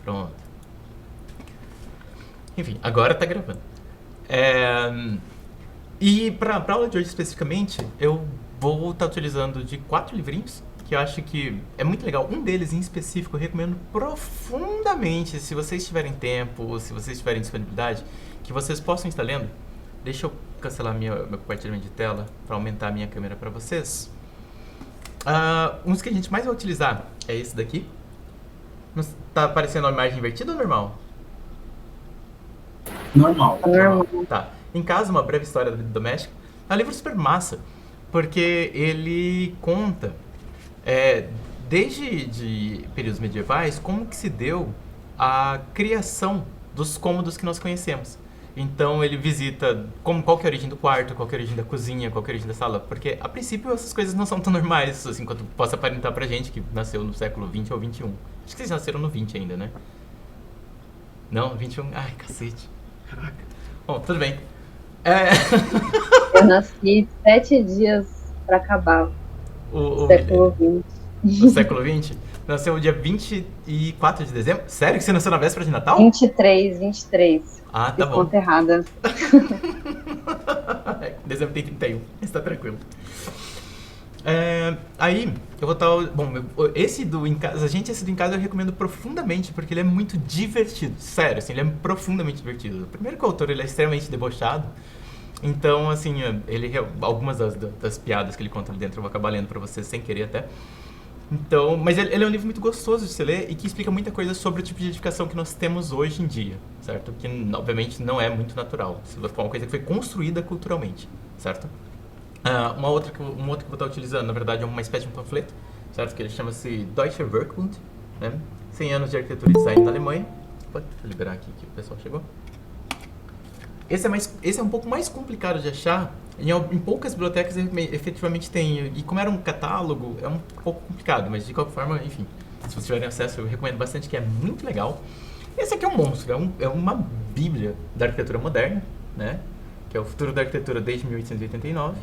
Pronto. Enfim, agora tá gravando. E pra aula de hoje especificamente, eu vou estar utilizando de 4 livrinhos, que eu acho que é muito legal. Um deles em específico eu recomendo profundamente, se vocês tiverem tempo, se vocês tiverem disponibilidade, que vocês possam estar lendo. Deixa eu cancelar meu compartilhamento de tela para aumentar a minha câmera para vocês. Um dos que a gente mais vai utilizar é esse daqui. Tá aparecendo a imagem invertida ou normal? Normal. Tá. Em casa, uma breve história da vida doméstica. É um livro super massa, porque ele conta, desde de períodos medievais, como que se deu a criação dos cômodos que nós conhecemos. Então ele visita qual que é a origem do quarto, qual que é a origem da cozinha, qual que é a origem da sala, porque a princípio essas coisas não são tão normais, assim, quanto possa aparentar pra gente que nasceu no século XX ou XXI. Acho que vocês nasceram no 20 ainda, né? Não, 21? Ai, cacete. Caraca. Bom, tudo bem. Eu nasci 7 dias pra acabar o século XX. O século XX? Nasceu no dia 24 de dezembro? Sério que você nasceu na véspera de Natal? 23. Ah, tá Fiz bom. conta errada. Dezembro tem 31, está tranquilo. Aí, eu vou estar... Bom, esse do Em Casa, esse do Em Casa eu recomendo profundamente, porque ele é muito divertido. Sério, assim, ele é profundamente divertido. Primeiro que o autor ele é extremamente debochado. Então, assim, algumas das piadas que ele conta ali dentro eu vou acabar lendo pra vocês sem querer até. Então, mas ele é um livro muito gostoso de se ler e que explica muita coisa sobre o tipo de edificação que nós temos hoje em dia, certo? Que, obviamente, não é muito natural. Isso foi uma coisa que foi construída culturalmente, certo? Uma outra que eu vou estar utilizando, na verdade, é uma espécie de um panfleto, certo? Que ele chama-se Deutsche Werkbund, né? 100 anos de arquitetura e design na Alemanha. Deixa eu liberar aqui que o pessoal chegou. Esse é um pouco mais complicado de achar. Em poucas bibliotecas efetivamente tem. E como era um catálogo, é um pouco complicado. Mas de qualquer forma, enfim, se vocês tiverem acesso, eu recomendo bastante, que é muito legal. Esse aqui é um monstro, é uma bíblia da arquitetura moderna, né? Que é o futuro da arquitetura desde 1889.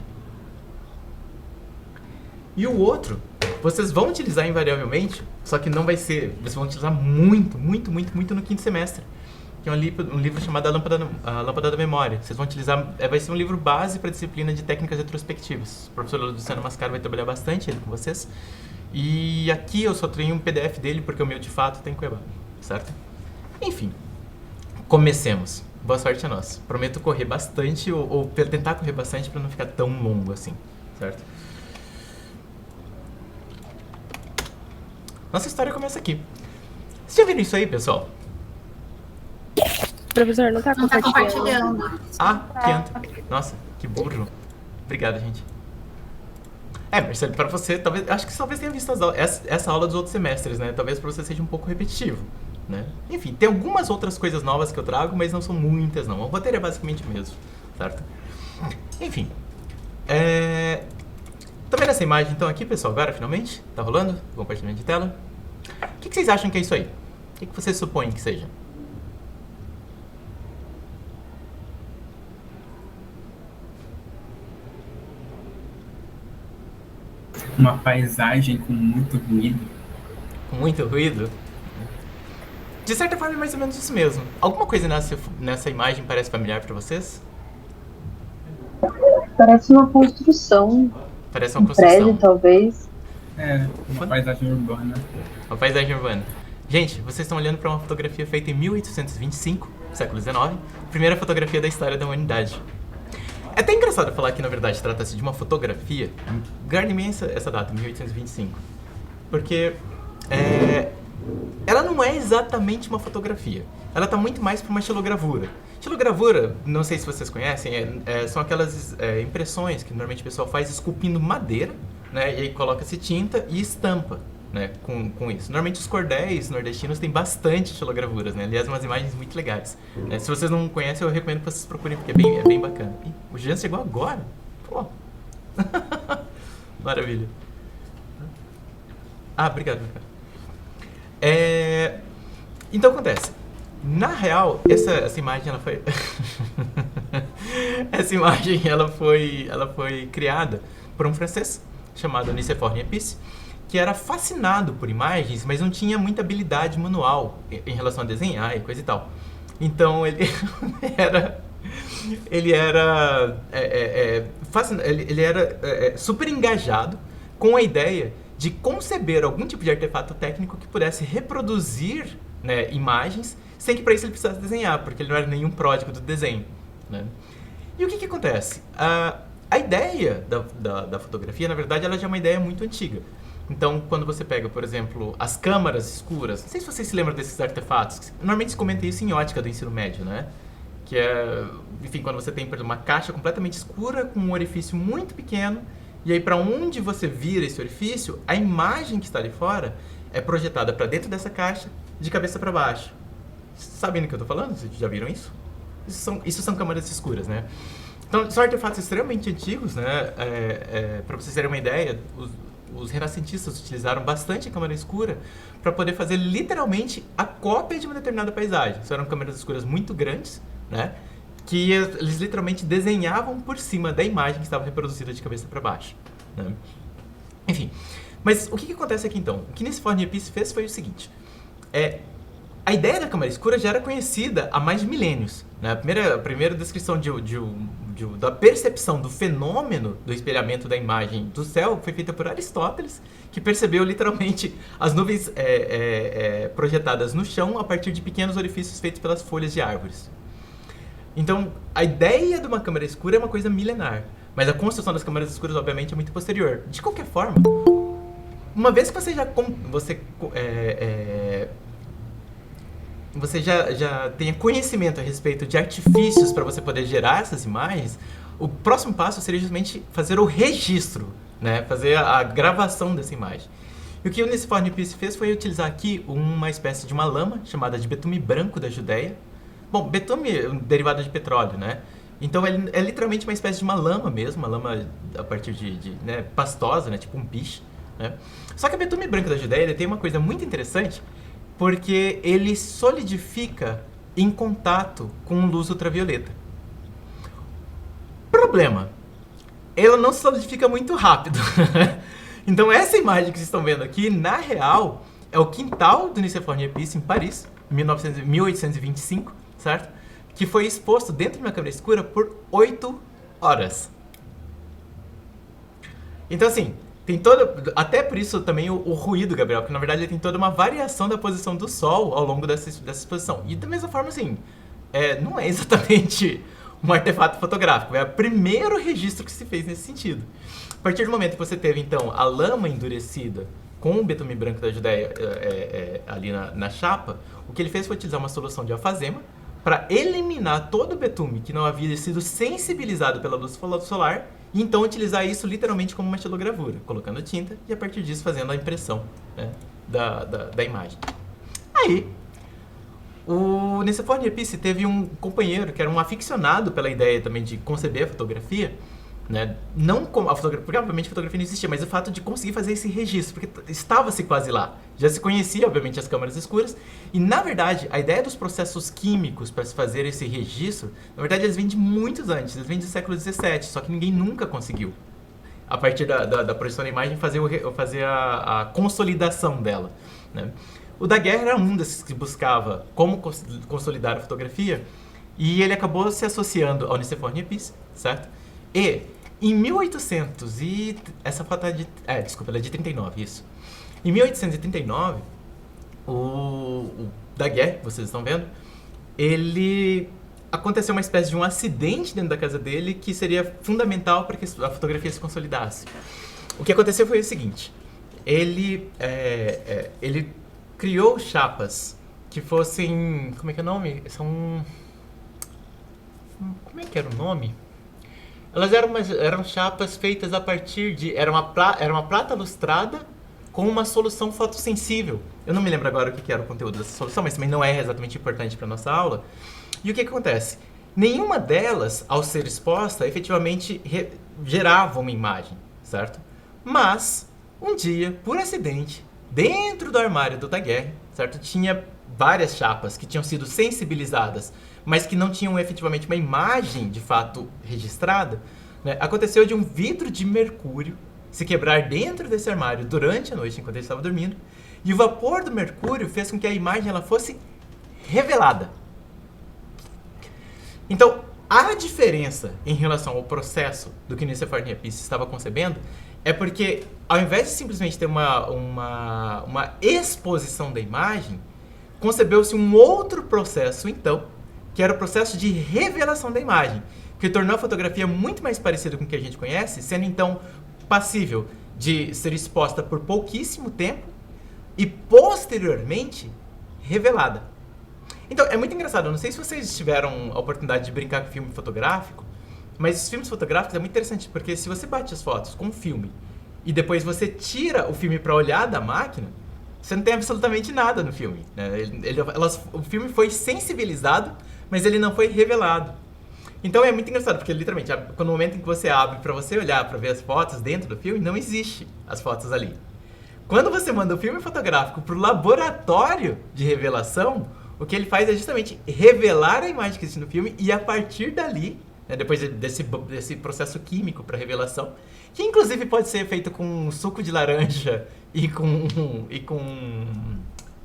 E o outro, vocês vão utilizar invariavelmente, só que não vai ser... Vocês vão utilizar muito no quinto semestre. Que é um livro chamado A Lâmpada da Memória. Vocês vão utilizar... vai ser um livro base para a disciplina de técnicas retrospectivas. O professor Luciano Mascaro vai trabalhar bastante ele com vocês. E aqui eu só tenho um PDF dele, porque o meu, de fato, tem Cuiabá. Certo? Enfim. Comecemos. Boa sorte a nós. Prometo correr bastante, ou tentar correr bastante para não ficar tão longo assim. Certo? Nossa história começa aqui. Vocês já viram isso aí, pessoal? Professor, não tá compartilhando. Que anta. Nossa, que burro. Obrigado, gente. Marcelo, pra você, talvez... Acho que talvez tenha visto essa aula dos outros semestres, né? Talvez pra você seja um pouco repetitivo, né? Enfim, tem algumas outras coisas novas que eu trago, mas não são muitas, não. O roteiro é basicamente o mesmo, certo? Enfim. Tá vendo essa imagem, então, aqui, pessoal? Agora, finalmente? Tá rolando? Compartilhamento de tela. O que vocês acham que é isso aí? O que vocês supõem que seja? Uma paisagem com muito ruído. Com muito ruído? De certa forma é mais ou menos isso mesmo. Alguma coisa nessa imagem parece familiar pra vocês? Parece uma construção. Parece uma construção. Prédio, talvez. Uma paisagem urbana. Uma paisagem urbana. Gente, vocês estão olhando para uma fotografia feita em 1825, século XIX, primeira fotografia da história da humanidade. É até engraçado falar que, na verdade, trata-se de uma fotografia. Guardem essa data, 1825. Porque ela não é exatamente uma fotografia. Ela está muito mais para uma xilogravura. Xilogravura, não sei se vocês conhecem, são aquelas impressões que normalmente o pessoal faz esculpindo madeira, né, e aí coloca-se tinta e estampa, né, com isso. Normalmente os cordéis nordestinos têm bastante xilogravuras, né? Aliás, umas imagens muito legais. Se vocês não conhecem, eu recomendo que vocês procurem, porque é bem bacana. Ih, o Jean chegou agora? Pô. Maravilha. Obrigado. Então acontece. Na real, essa imagem ela foi essa imagem ela foi criada por um francês chamado Nicéphore Niépce, que era fascinado por imagens, mas não tinha muita habilidade manual em relação a desenhar e coisa e tal. Então ele era super engajado com a ideia de conceber algum tipo de artefato técnico que pudesse reproduzir, né, imagens, sem que para isso ele precisasse desenhar, porque ele não era nenhum pródigo do desenho, né? E o que acontece? A ideia da fotografia, na verdade, ela já é uma ideia muito antiga. Então, quando você pega, por exemplo, as câmaras escuras, não sei se vocês se lembram desses artefatos, normalmente se comenta isso em ótica do ensino médio, né? Que é, enfim, quando você tem, por exemplo, uma caixa completamente escura com um orifício muito pequeno, e aí para onde você vira esse orifício, a imagem que está ali fora é projetada para dentro dessa caixa, de cabeça para baixo. Sabem do que eu estou falando? Vocês já viram isso? Isso são câmaras escuras, né? Então, são artefatos extremamente antigos, né? Para vocês terem uma ideia, os renascentistas utilizaram bastante a câmera escura para poder fazer literalmente a cópia de uma determinada paisagem. Isso eram câmeras escuras muito grandes, né? Que eles literalmente desenhavam por cima da imagem que estava reproduzida de cabeça para baixo, né? Enfim, mas o que acontece aqui então? O que Nicéphore Niépce fez foi o seguinte: a ideia da câmera escura já era conhecida há mais de milênios, né? A primeira descrição da percepção do fenômeno do espelhamento da imagem do céu foi feita por Aristóteles, que percebeu literalmente as nuvens projetadas no chão a partir de pequenos orifícios feitos pelas folhas de árvores. Então, a ideia de uma câmera escura é uma coisa milenar, mas a construção das câmeras escuras, obviamente, é muito posterior. De qualquer forma, uma vez que você já tenha conhecimento a respeito de artifícios para você poder gerar essas imagens, o próximo passo seria justamente fazer o registro, né? Fazer a gravação dessa imagem. E o que o Nicéphore Niépce fez foi utilizar aqui uma espécie de uma lama chamada de betume branco da Judéia. Bom, betume é um derivado de petróleo, né? Então ele é literalmente uma espécie de uma lama mesmo, uma lama a partir de né, pastosa, né? Tipo um piche, né? Só que a betume branco da Judéia ele tem uma coisa muito interessante, porque ele solidifica em contato com luz ultravioleta. Problema, ela não solidifica muito rápido. Então essa imagem que vocês estão vendo aqui, na real, é o quintal do Nicéphore Niépce em Paris, em 1825, certo? Que foi exposto dentro de uma câmera escura por 8 horas. Então assim, tem até por isso também o ruído, Gabriel, porque na verdade ele tem toda uma variação da posição do Sol ao longo dessa exposição. E da mesma forma, assim, não é exatamente um artefato fotográfico, é o primeiro registro que se fez nesse sentido. A partir do momento que você teve, então, a lama endurecida com o betume branco da Judéia ali na chapa, o que ele fez foi utilizar uma solução de alfazema para eliminar todo o betume que não havia sido sensibilizado pela luz solar, e então utilizar isso literalmente como uma estilogravura, colocando tinta e a partir disso fazendo a impressão, né, da imagem. Aí, o Nicéphore Niépce teve um companheiro que era um aficionado pela ideia também de conceber a fotografia, né? Não como a fotografia, porque obviamente a fotografia não existia, mas o fato de conseguir fazer esse registro, porque estava-se quase lá. Já se conhecia, obviamente, as câmaras escuras, e na verdade, a ideia dos processos químicos para se fazer esse registro, na verdade, eles vêm de muitos antes, eles vêm do século XVII, só que ninguém nunca conseguiu, a partir da projeção da imagem, fazer a consolidação dela, né? O Daguerre era um desses que buscava como consolidar a fotografia, e ele acabou se associando ao Nicéphore Niépce, certo? E em 1800 essa foto é ela é de 39, isso. Em 1839, o Daguerre, vocês estão vendo, aconteceu uma espécie de um acidente dentro da casa dele que seria fundamental para que a fotografia se consolidasse. O que aconteceu foi o seguinte: ele criou chapas que fossem, como é que é o nome? Como é que era o nome? Elas eram chapas feitas a partir de... Era uma prata lustrada com uma solução fotossensível. Eu não me lembro agora o que era o conteúdo dessa solução, mas também não é exatamente importante para a nossa aula. E o que acontece? Nenhuma delas, ao ser exposta, efetivamente gerava uma imagem, certo? Mas, um dia, por acidente, dentro do armário do Daguerre, certo? Tinha várias chapas que tinham sido sensibilizadas, mas que não tinham efetivamente uma imagem de fato registrada, né? Aconteceu de um vidro de mercúrio se quebrar dentro desse armário durante a noite, enquanto ele estava dormindo, e o vapor do mercúrio fez com que a imagem ela fosse revelada. Então, a diferença em relação ao processo do que Nicéphore Niapis estava concebendo é porque, ao invés de simplesmente ter uma exposição da imagem, concebeu-se um outro processo, então, que era o processo de revelação da imagem, que tornou a fotografia muito mais parecida com o que a gente conhece, sendo, então, passível de ser exposta por pouquíssimo tempo e, posteriormente, revelada. Então, é muito engraçado. Eu não sei se vocês tiveram a oportunidade de brincar com filme fotográfico, mas os filmes fotográficos é muito interessante, porque se você bate as fotos com um filme e depois você tira o filme para olhar da máquina, você não tem absolutamente nada no filme, né? O filme foi sensibilizado, mas ele não foi revelado. Então é muito engraçado, porque literalmente, no momento em que você abre para você olhar, para ver as fotos dentro do filme, não existe as fotos ali. Quando você manda o filme fotográfico para o laboratório de revelação, o que ele faz é justamente revelar a imagem que existe no filme e a partir dali, né, depois desse processo químico para revelação, que inclusive pode ser feito com suco de laranja e com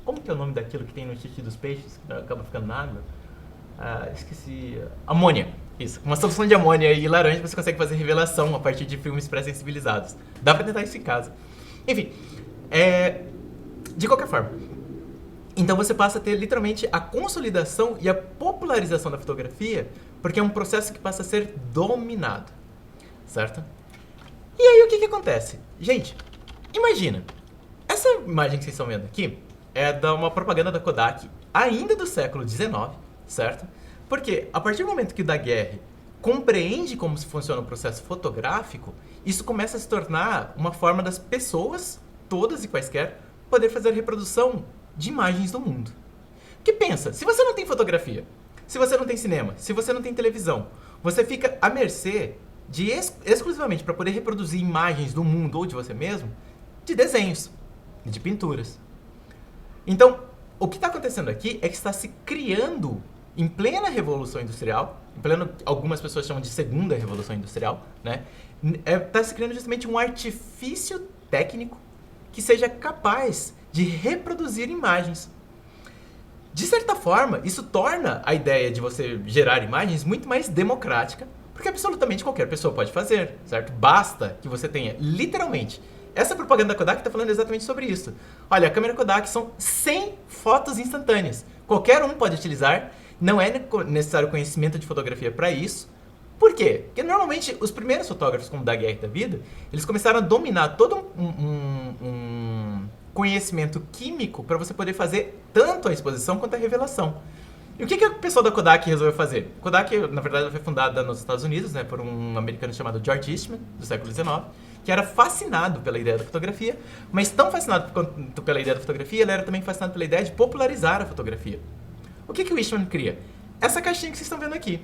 como que é o nome daquilo que tem no xixi dos peixes, que acaba ficando na água? Esqueci. Amônia. Isso. Com uma solução de amônia e laranja você consegue fazer revelação a partir de filmes pré-sensibilizados. Dá pra tentar isso em casa. Enfim, de qualquer forma. Então você passa a ter literalmente a consolidação e a popularização da fotografia, porque é um processo que passa a ser dominado. Certo? E aí o que acontece? Gente, imagina. Essa imagem que vocês estão vendo aqui é de uma propaganda da Kodak, ainda do século XIX, certo? Porque a partir do momento que o Daguerre compreende como se funciona o processo fotográfico, isso começa a se tornar uma forma das pessoas, todas e quaisquer, poder fazer reprodução de imagens do mundo. Porque pensa, se você não tem fotografia, se você não tem cinema, se você não tem televisão, você fica à mercê de exclusivamente para poder reproduzir imagens do mundo ou de você mesmo, de desenhos, de pinturas. Então, o que está acontecendo aqui é que está se criando, em plena Revolução Industrial, algumas pessoas chamam de Segunda Revolução Industrial, né? Está se criando justamente um artifício técnico que seja capaz de reproduzir imagens. De certa forma, isso torna a ideia de você gerar imagens muito mais democrática, porque absolutamente qualquer pessoa pode fazer, certo? Basta que você tenha, literalmente, essa propaganda da Kodak está falando exatamente sobre isso. Olha, a câmera Kodak são 100 fotos instantâneas. Qualquer um pode utilizar, não é necessário conhecimento de fotografia para isso. Por quê? Porque normalmente os primeiros fotógrafos, como o Daguerre da vida, eles começaram a dominar todo um conhecimento químico para você poder fazer tanto a exposição quanto a revelação. E o que o pessoal da Kodak resolveu fazer? Kodak, na verdade, foi fundada nos Estados Unidos, né, por um americano chamado George Eastman, do século XIX, que era fascinado pela ideia da fotografia, mas tão fascinado quanto pela ideia da fotografia, ele era também fascinado pela ideia de popularizar a fotografia. O que o Eastman cria? Essa caixinha que vocês estão vendo aqui.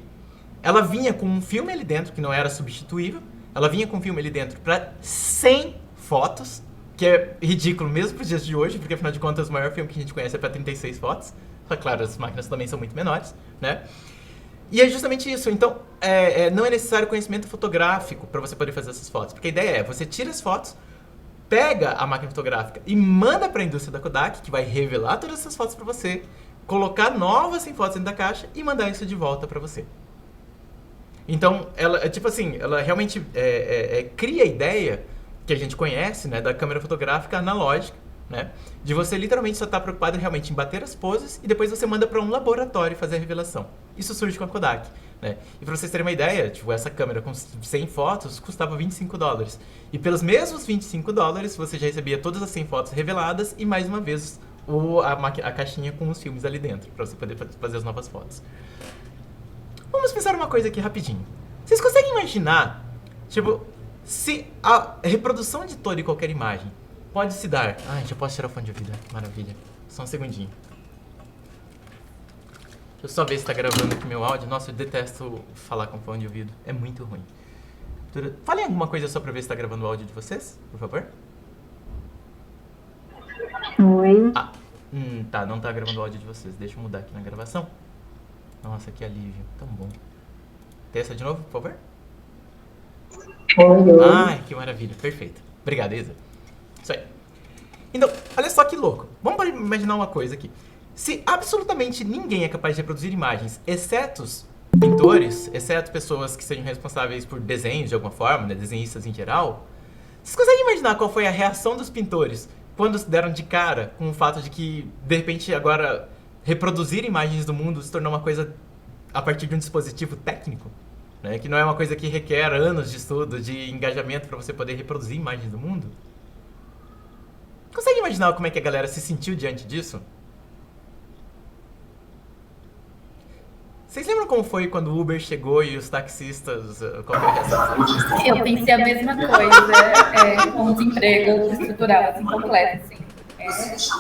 Ela vinha com um filme ali dentro, que não era substituível, ela vinha com um filme ali dentro para 100 fotos, que é ridículo mesmo para os dias de hoje, porque afinal de contas o maior filme que a gente conhece é para 36 fotos. Só claro, as máquinas também são muito menores, né? E é justamente isso. Então, não é necessário conhecimento fotográfico para você poder fazer essas fotos. Porque a ideia é, você tira as fotos, pega a máquina fotográfica e manda para a indústria da Kodak, que vai revelar todas essas fotos para você, colocar novas 100 fotos dentro da caixa e mandar isso de volta para você. Então, ela realmente cria a ideia que a gente conhece, né, da câmera fotográfica analógica, né, de você literalmente só estar preocupado realmente em bater as poses e depois você manda para um laboratório fazer a revelação. Isso surge com a Kodak, né? E para vocês terem uma ideia, essa câmera com 100 fotos custava $25. E pelos mesmos $25 você já recebia todas as 100 fotos reveladas e mais uma vez a caixinha com os filmes ali dentro, para você poder fazer as novas fotos. Vamos pensar uma coisa aqui rapidinho. Vocês conseguem imaginar, se a reprodução de toda e qualquer imagem pode se dar... Ai, já posso tirar o fone de ouvido, maravilha. Só um segundinho. Deixa eu só ver se tá gravando aqui meu áudio. Nossa, eu detesto falar com fone de ouvido. É muito ruim. Falem alguma coisa só pra ver se tá gravando o áudio de vocês, por favor. Oi. Tá, não tá gravando o áudio de vocês. Deixa eu mudar aqui na gravação. Nossa, que alívio. Tão bom. Testa de novo, por favor. Oi. Ai, que maravilha. Perfeito. Obrigado, Isa. Isso aí. Então, olha só que louco. Vamos imaginar uma coisa aqui. Se absolutamente ninguém é capaz de reproduzir imagens, exceto os pintores, exceto pessoas que sejam responsáveis por desenhos de alguma forma, né, desenhistas em geral, vocês conseguem imaginar qual foi a reação dos pintores quando se deram de cara com o fato de que, de repente, agora reproduzir imagens do mundo se tornou uma coisa a partir de um dispositivo técnico? Né, que não é uma coisa que requer anos de estudo, de engajamento para você poder reproduzir imagens do mundo? Consegue imaginar como é que a galera se sentiu diante disso? Vocês lembram como foi quando o Uber chegou e os taxistas... Qual foi a reação dos taxistas? Eu pensei a mesma coisa, com os empregos estruturados, incompletos, assim.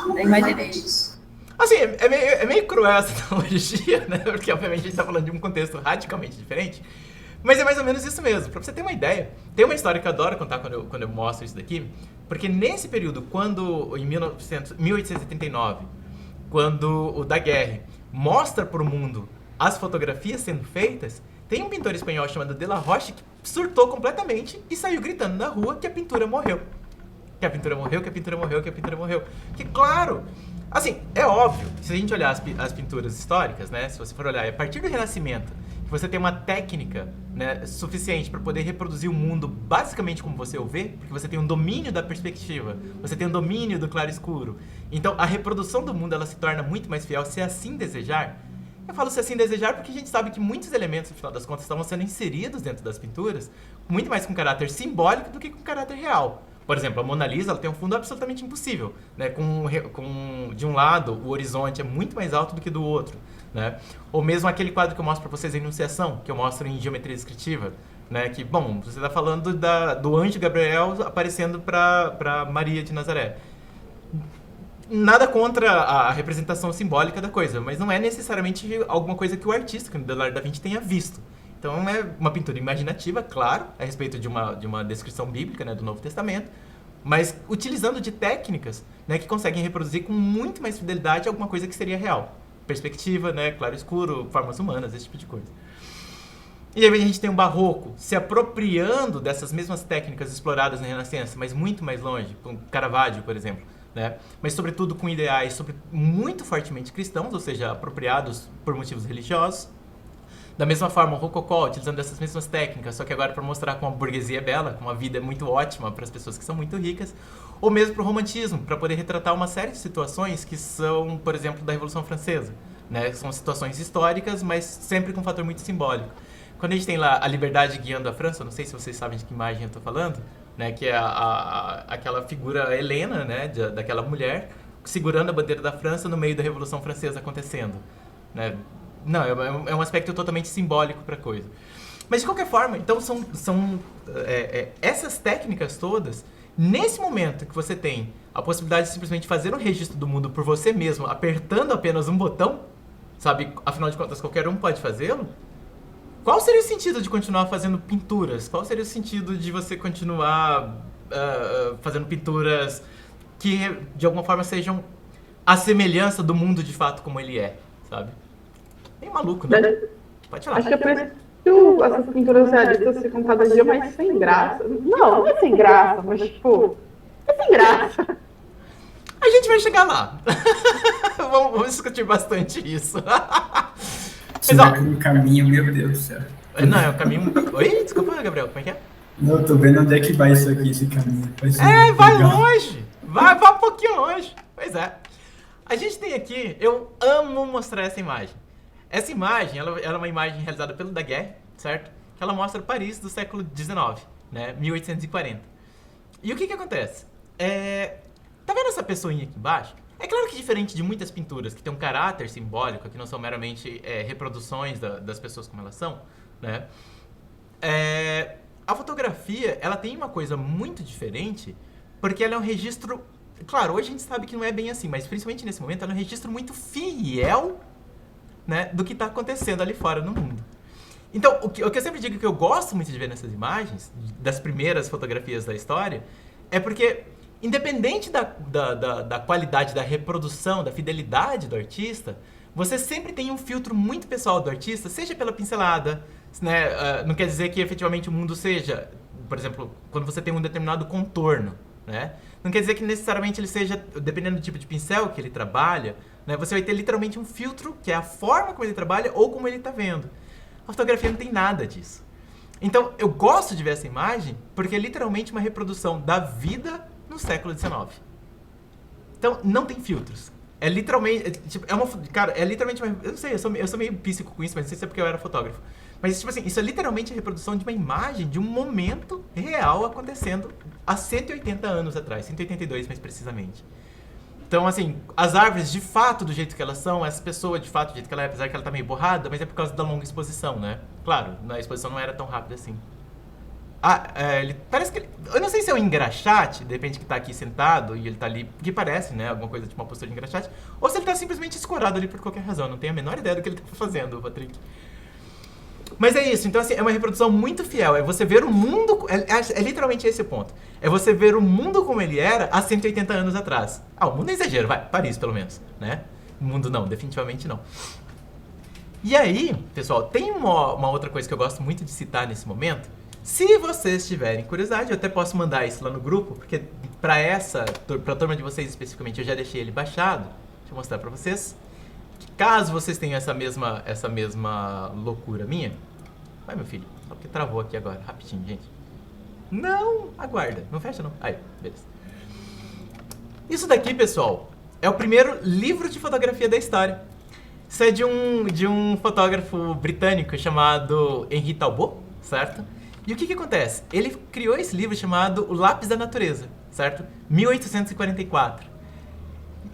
Eu imaginei isso. Assim, é meio cruel essa analogia, né? Porque, obviamente, a gente tá falando de um contexto radicalmente diferente. Mas é mais ou menos isso mesmo. Pra você ter uma ideia, tem uma história que eu adoro contar quando eu mostro isso daqui, porque nesse período, quando, em 1879, quando o Daguerre mostra pro mundo as fotografias sendo feitas, tem um pintor espanhol chamado De La Roche que surtou completamente e saiu gritando na rua que a pintura morreu. Que a pintura morreu, que a pintura morreu, que a pintura morreu. Que, claro, assim, é óbvio, se a gente olhar as pinturas históricas, né, se você for olhar, a partir do Renascimento, que você tem uma técnica, né, suficiente para poder reproduzir o mundo basicamente como você o vê, porque você tem um domínio da perspectiva, você tem um domínio do claro-escuro. Então, a reprodução do mundo, ela se torna muito mais fiel, se assim desejar. Eu falo se assim desejar porque a gente sabe que muitos elementos, no final das contas, estavam sendo inseridos dentro das pinturas, muito mais com caráter simbólico do que com caráter real. Por exemplo, a Mona Lisa, ela tem um fundo absolutamente impossível, né? De um lado, o horizonte é muito mais alto do que do outro, né? Ou mesmo aquele quadro que eu mostro para vocês, a Enunciação, que eu mostro em geometria descritiva, né? Que, bom, você está falando do anjo Gabriel aparecendo para Maria de Nazaré. Nada contra a representação simbólica da coisa, mas não é necessariamente alguma coisa que o artista, que o Leonardo da Vinci, tenha visto. Então é uma pintura imaginativa, claro, a respeito de uma descrição bíblica, né, do Novo Testamento, mas utilizando de técnicas, né, que conseguem reproduzir com muito mais fidelidade alguma coisa que seria real. Perspectiva, né, claro escuro, formas humanas, esse tipo de coisa. E aí a gente tem o Barroco se apropriando dessas mesmas técnicas exploradas na Renascença, mas muito mais longe, com Caravaggio, por exemplo. Né? Mas sobretudo com ideais muito fortemente cristãos, ou seja, apropriados por motivos religiosos. Da mesma forma, o Rococó, utilizando essas mesmas técnicas, só que agora para mostrar como a burguesia é bela, como a vida é muito ótima para as pessoas que são muito ricas, ou mesmo para o romantismo, para poder retratar uma série de situações que são, por exemplo, da Revolução Francesa. Né? São situações históricas, mas sempre com um fator muito simbólico. Quando a gente tem lá a liberdade guiando a França, não sei se vocês sabem de que imagem eu estou falando, né, que é aquela figura Helena, né, daquela mulher, segurando a bandeira da França no meio da Revolução Francesa acontecendo. Né? Não, é um aspecto totalmente simbólico para a coisa. Mas, de qualquer forma, então são essas técnicas todas, nesse momento que você tem a possibilidade de simplesmente fazer um registro do mundo por você mesmo, apertando apenas um botão, sabe, afinal de contas qualquer um pode fazê-lo, qual seria o sentido de continuar fazendo pinturas? Qual seria o sentido de você continuar fazendo pinturas que, de alguma forma, sejam a semelhança do mundo de fato como ele é, sabe? Meio maluco, né? Pode falar. Acho que é por isso que essas pinturas realistas ficam cada dia mais sem graça. Não é sem graça, mas tipo, é sem graça. A gente vai chegar lá. vamos discutir bastante isso. Você vai pelo caminho, meu Deus do céu. Não, é o caminho... Oi? Desculpa, Gabriel, como é que é? Não, eu tô vendo onde é que vai isso aqui, esse caminho. Vai longe! Vai um pouquinho longe. Pois é. A gente tem aqui... Eu amo mostrar essa imagem. Essa imagem, ela é uma imagem realizada pelo Daguerre, certo? Que ela mostra Paris do século XIX, né? 1840. E o que acontece? Tá vendo essa pessoinha aqui embaixo? É claro que diferente de muitas pinturas que tem um caráter simbólico, que não são meramente reproduções das pessoas como elas são, né? A fotografia, ela tem uma coisa muito diferente, porque ela é um registro... Claro, hoje a gente sabe que não é bem assim, mas principalmente nesse momento, ela é um registro muito fiel, né, do que está acontecendo ali fora no mundo. Então, o que eu sempre digo que eu gosto muito de ver nessas imagens, das primeiras fotografias da história, é porque... Independente da qualidade da reprodução, da fidelidade do artista, você sempre tem um filtro muito pessoal do artista, seja pela pincelada, né? Não quer dizer que efetivamente o mundo seja por exemplo, quando você tem um determinado contorno, né? Não quer dizer que necessariamente ele seja, dependendo do tipo de pincel que ele trabalha, né? Você vai ter literalmente um filtro, que é a forma como ele trabalha ou como ele está vendo. A fotografia não tem nada disso. Então, eu gosto de ver essa imagem porque é literalmente uma reprodução da vida no século XIX. Então, não tem filtros. É literalmente, cara, é literalmente uma, eu não sei, eu sou meio píssico com isso, mas não sei se é porque eu era fotógrafo. Mas, tipo assim, isso é literalmente a reprodução de uma imagem de um momento real acontecendo há 180 anos atrás, 182 mais precisamente. Então, assim, as árvores de fato do jeito que elas são, essa pessoa de fato do jeito que ela é, apesar que ela tá meio borrada, mas é por causa da longa exposição, né? Claro, a exposição não era tão rápida assim. Ele parece que ele, eu não sei se é um engraxate, de repente que tá aqui sentado e ele tá ali, que parece, né, alguma coisa tipo uma postura de engraxate, ou se ele tá simplesmente escorado ali por qualquer razão, não tenho a menor ideia do que ele tá fazendo, Patrick. Mas é isso, então assim, é uma reprodução muito fiel, é você ver o mundo, é literalmente esse o ponto, é você ver o mundo como ele era há 180 anos atrás. O mundo é exagero, vai, Paris pelo menos, né? O mundo não, definitivamente não. E aí, pessoal, tem uma outra coisa que eu gosto muito de citar nesse momento. Se vocês tiverem curiosidade, eu até posso mandar isso lá no grupo, porque pra a turma de vocês especificamente, eu já deixei ele baixado. Deixa eu mostrar pra vocês. Caso vocês tenham essa mesma loucura minha... Vai, meu filho, só porque travou aqui agora, rapidinho, gente. Não, aguarda, não fecha não. Aí, beleza. Isso daqui, pessoal, é o primeiro livro de fotografia da história. Isso é de um fotógrafo britânico chamado Henri Talbot, certo? E o que acontece? Ele criou esse livro chamado O Lápis da Natureza, certo? 1844.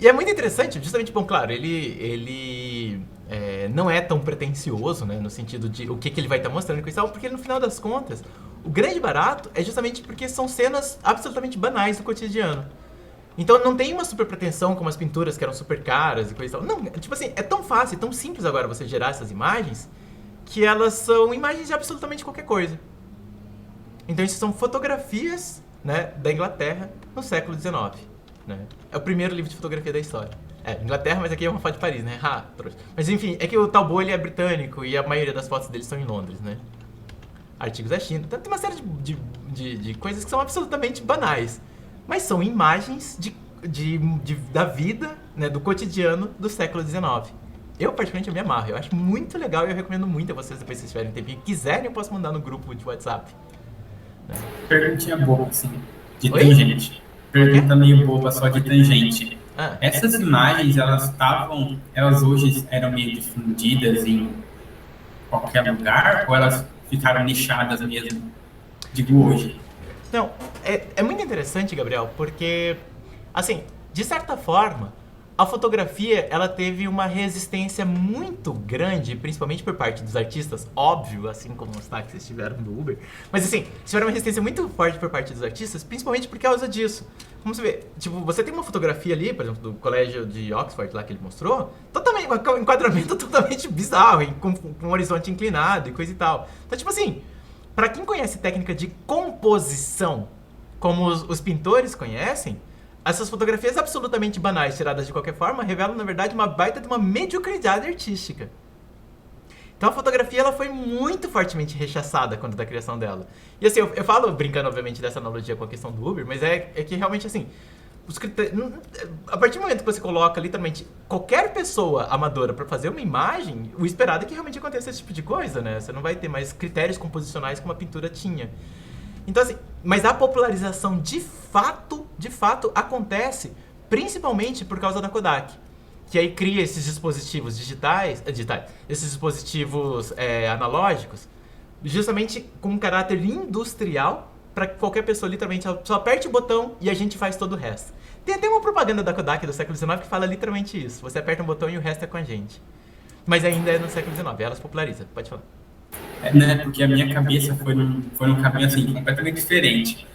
E é muito interessante, justamente, bom, claro, ele não é tão pretencioso, né, no sentido de o que ele vai estar mostrando com isso, porque no final das contas, o grande barato é justamente porque são cenas absolutamente banais do cotidiano. Então não tem uma super pretensão como as pinturas que eram super caras e coisa e tal. Não, tipo assim, é tão fácil, tão simples agora você gerar essas imagens, que elas são imagens de absolutamente qualquer coisa. Então isso são fotografias, né, da Inglaterra no século XIX. Né? É o primeiro livro de fotografia da história. Inglaterra, mas aqui é uma foto de Paris, né? Mas enfim, é que o Talbot ele é britânico e a maioria das fotos dele são em Londres, né? Artigos da China. Então tem uma série de coisas que são absolutamente banais. Mas são imagens da vida, né, do cotidiano do século XIX. Eu, particularmente, me amarro. Eu acho muito legal e eu recomendo muito a vocês, depois se vocês tiverem um tempinho. Quiserem, eu posso mandar no grupo de WhatsApp. Né? Perguntinha boba, assim, de tangente. Pergunta meio boba, só de tangente. Essas imagens, elas hoje eram meio difundidas em qualquer lugar? Ou elas ficaram nichadas mesmo? Digo hoje. Não, é muito interessante, Gabriel, porque, assim, de certa forma, a fotografia, ela teve uma resistência muito grande, principalmente por parte dos artistas, óbvio, assim como os táxis tiveram do Uber. Mas assim, tiveram uma resistência muito forte por parte dos artistas, principalmente por causa disso. Como você vê, tipo, você tem uma fotografia ali, por exemplo, do colégio de Oxford lá que ele mostrou, totalmente, um enquadramento totalmente bizarro, com um horizonte inclinado e coisa e tal. Então, tipo assim, pra quem conhece técnica de composição, como os pintores conhecem, essas fotografias absolutamente banais, tiradas de qualquer forma, revelam, na verdade, uma baita de uma mediocridade artística. Então a fotografia ela foi muito fortemente rechaçada quando da criação dela. E assim, eu falo, brincando obviamente dessa analogia com a questão do Uber, mas é que realmente assim, a partir do momento que você coloca literalmente qualquer pessoa amadora para fazer uma imagem, o esperado é que realmente aconteça esse tipo de coisa, né? Você não vai ter mais critérios composicionais como a pintura tinha. Então assim, mas a popularização de fato acontece principalmente por causa da Kodak, que aí cria esses dispositivos digitais, esses dispositivos analógicos, justamente com um caráter industrial, para que qualquer pessoa literalmente só aperte o botão e a gente faz todo o resto. Tem até uma propaganda da Kodak do século XIX que fala literalmente isso, você aperta um botão e o resto é com a gente. Mas ainda é no século XIX, elas popularizam, pode falar. Né, porque a minha cabeça foi num caminho assim, completamente diferente.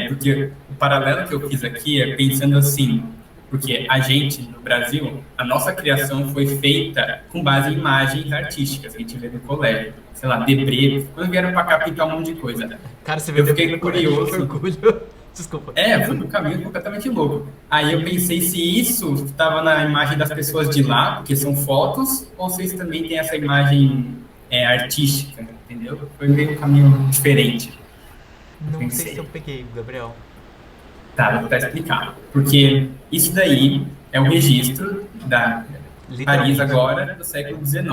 Porque o paralelo que eu fiz aqui é pensando assim, porque a gente, no Brasil, a nossa criação foi feita com base em imagens artísticas que a gente vê no colégio. Sei lá, Debré, quando vieram pra cá pintar um monte de coisa. Cara, você viu, eu fiquei curioso. Desculpa. Foi um caminho completamente louco. Aí eu pensei se isso estava na imagem das pessoas de lá, porque são fotos, ou se isso também tem essa imagem artística, entendeu? Foi meio um caminho diferente. Não sei se eu peguei, Gabriel. Tá, vou tentar explicar. Porque isso daí é o registro da Paris agora do século XIX.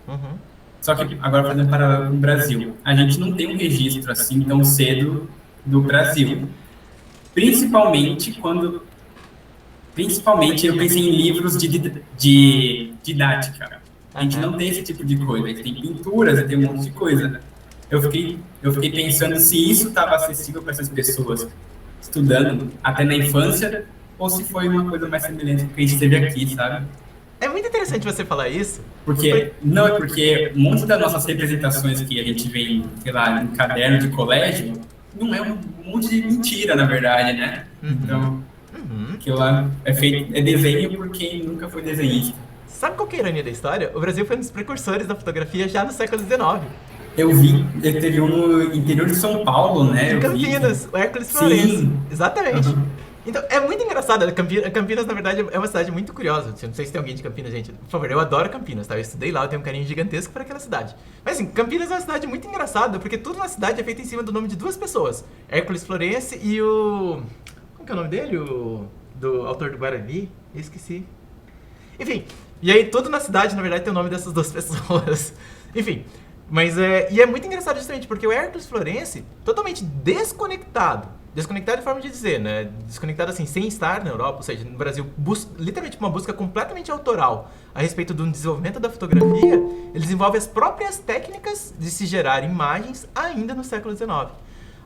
Uhum. Só que agora fazendo paralelo com o Brasil. A gente não tem um registro assim tão cedo do Brasil. Principalmente eu pensei em livros de didática. A gente não tem esse tipo de coisa. A gente tem pinturas e tem um monte de coisa. Eu fiquei pensando se isso estava acessível para essas pessoas estudando até na infância, ou se foi uma coisa mais semelhante que a gente teve aqui, sabe? É muito interessante você falar isso. Porque um monte das nossas representações que a gente vê em, sei lá, em caderno de colégio, não é um monte de mentira, na verdade, né? Então, aquilo lá é desenho por quem nunca foi desenhista. Sabe qual que é a ironia da história? O Brasil foi um dos precursores da fotografia já no século XIX. Eu vi, teve um no interior de São Paulo, né? Em Campinas, o Hércules Florencio. Exatamente. Uhum. Então, é muito engraçado. Campinas, na verdade, é uma cidade muito curiosa. Não sei se tem alguém de Campinas, gente. Por favor, eu adoro Campinas, tá? Eu estudei lá, eu tenho um carinho gigantesco por aquela cidade. Mas, assim, Campinas é uma cidade muito engraçada, porque tudo na cidade é feito em cima do nome de duas pessoas. Hércules Florencio e o... Como que é o nome dele? Do autor do Guarani? Eu esqueci. Enfim, e aí tudo na cidade, na verdade, tem o nome dessas duas pessoas. Enfim... Mas e é muito engraçado justamente porque o Hércules Florencio, totalmente desconectado de forma de dizer, né? Desconectado assim, sem estar na Europa, ou seja, no Brasil, literalmente uma busca completamente autoral a respeito do desenvolvimento da fotografia, ele desenvolve as próprias técnicas de se gerar imagens ainda no século XIX.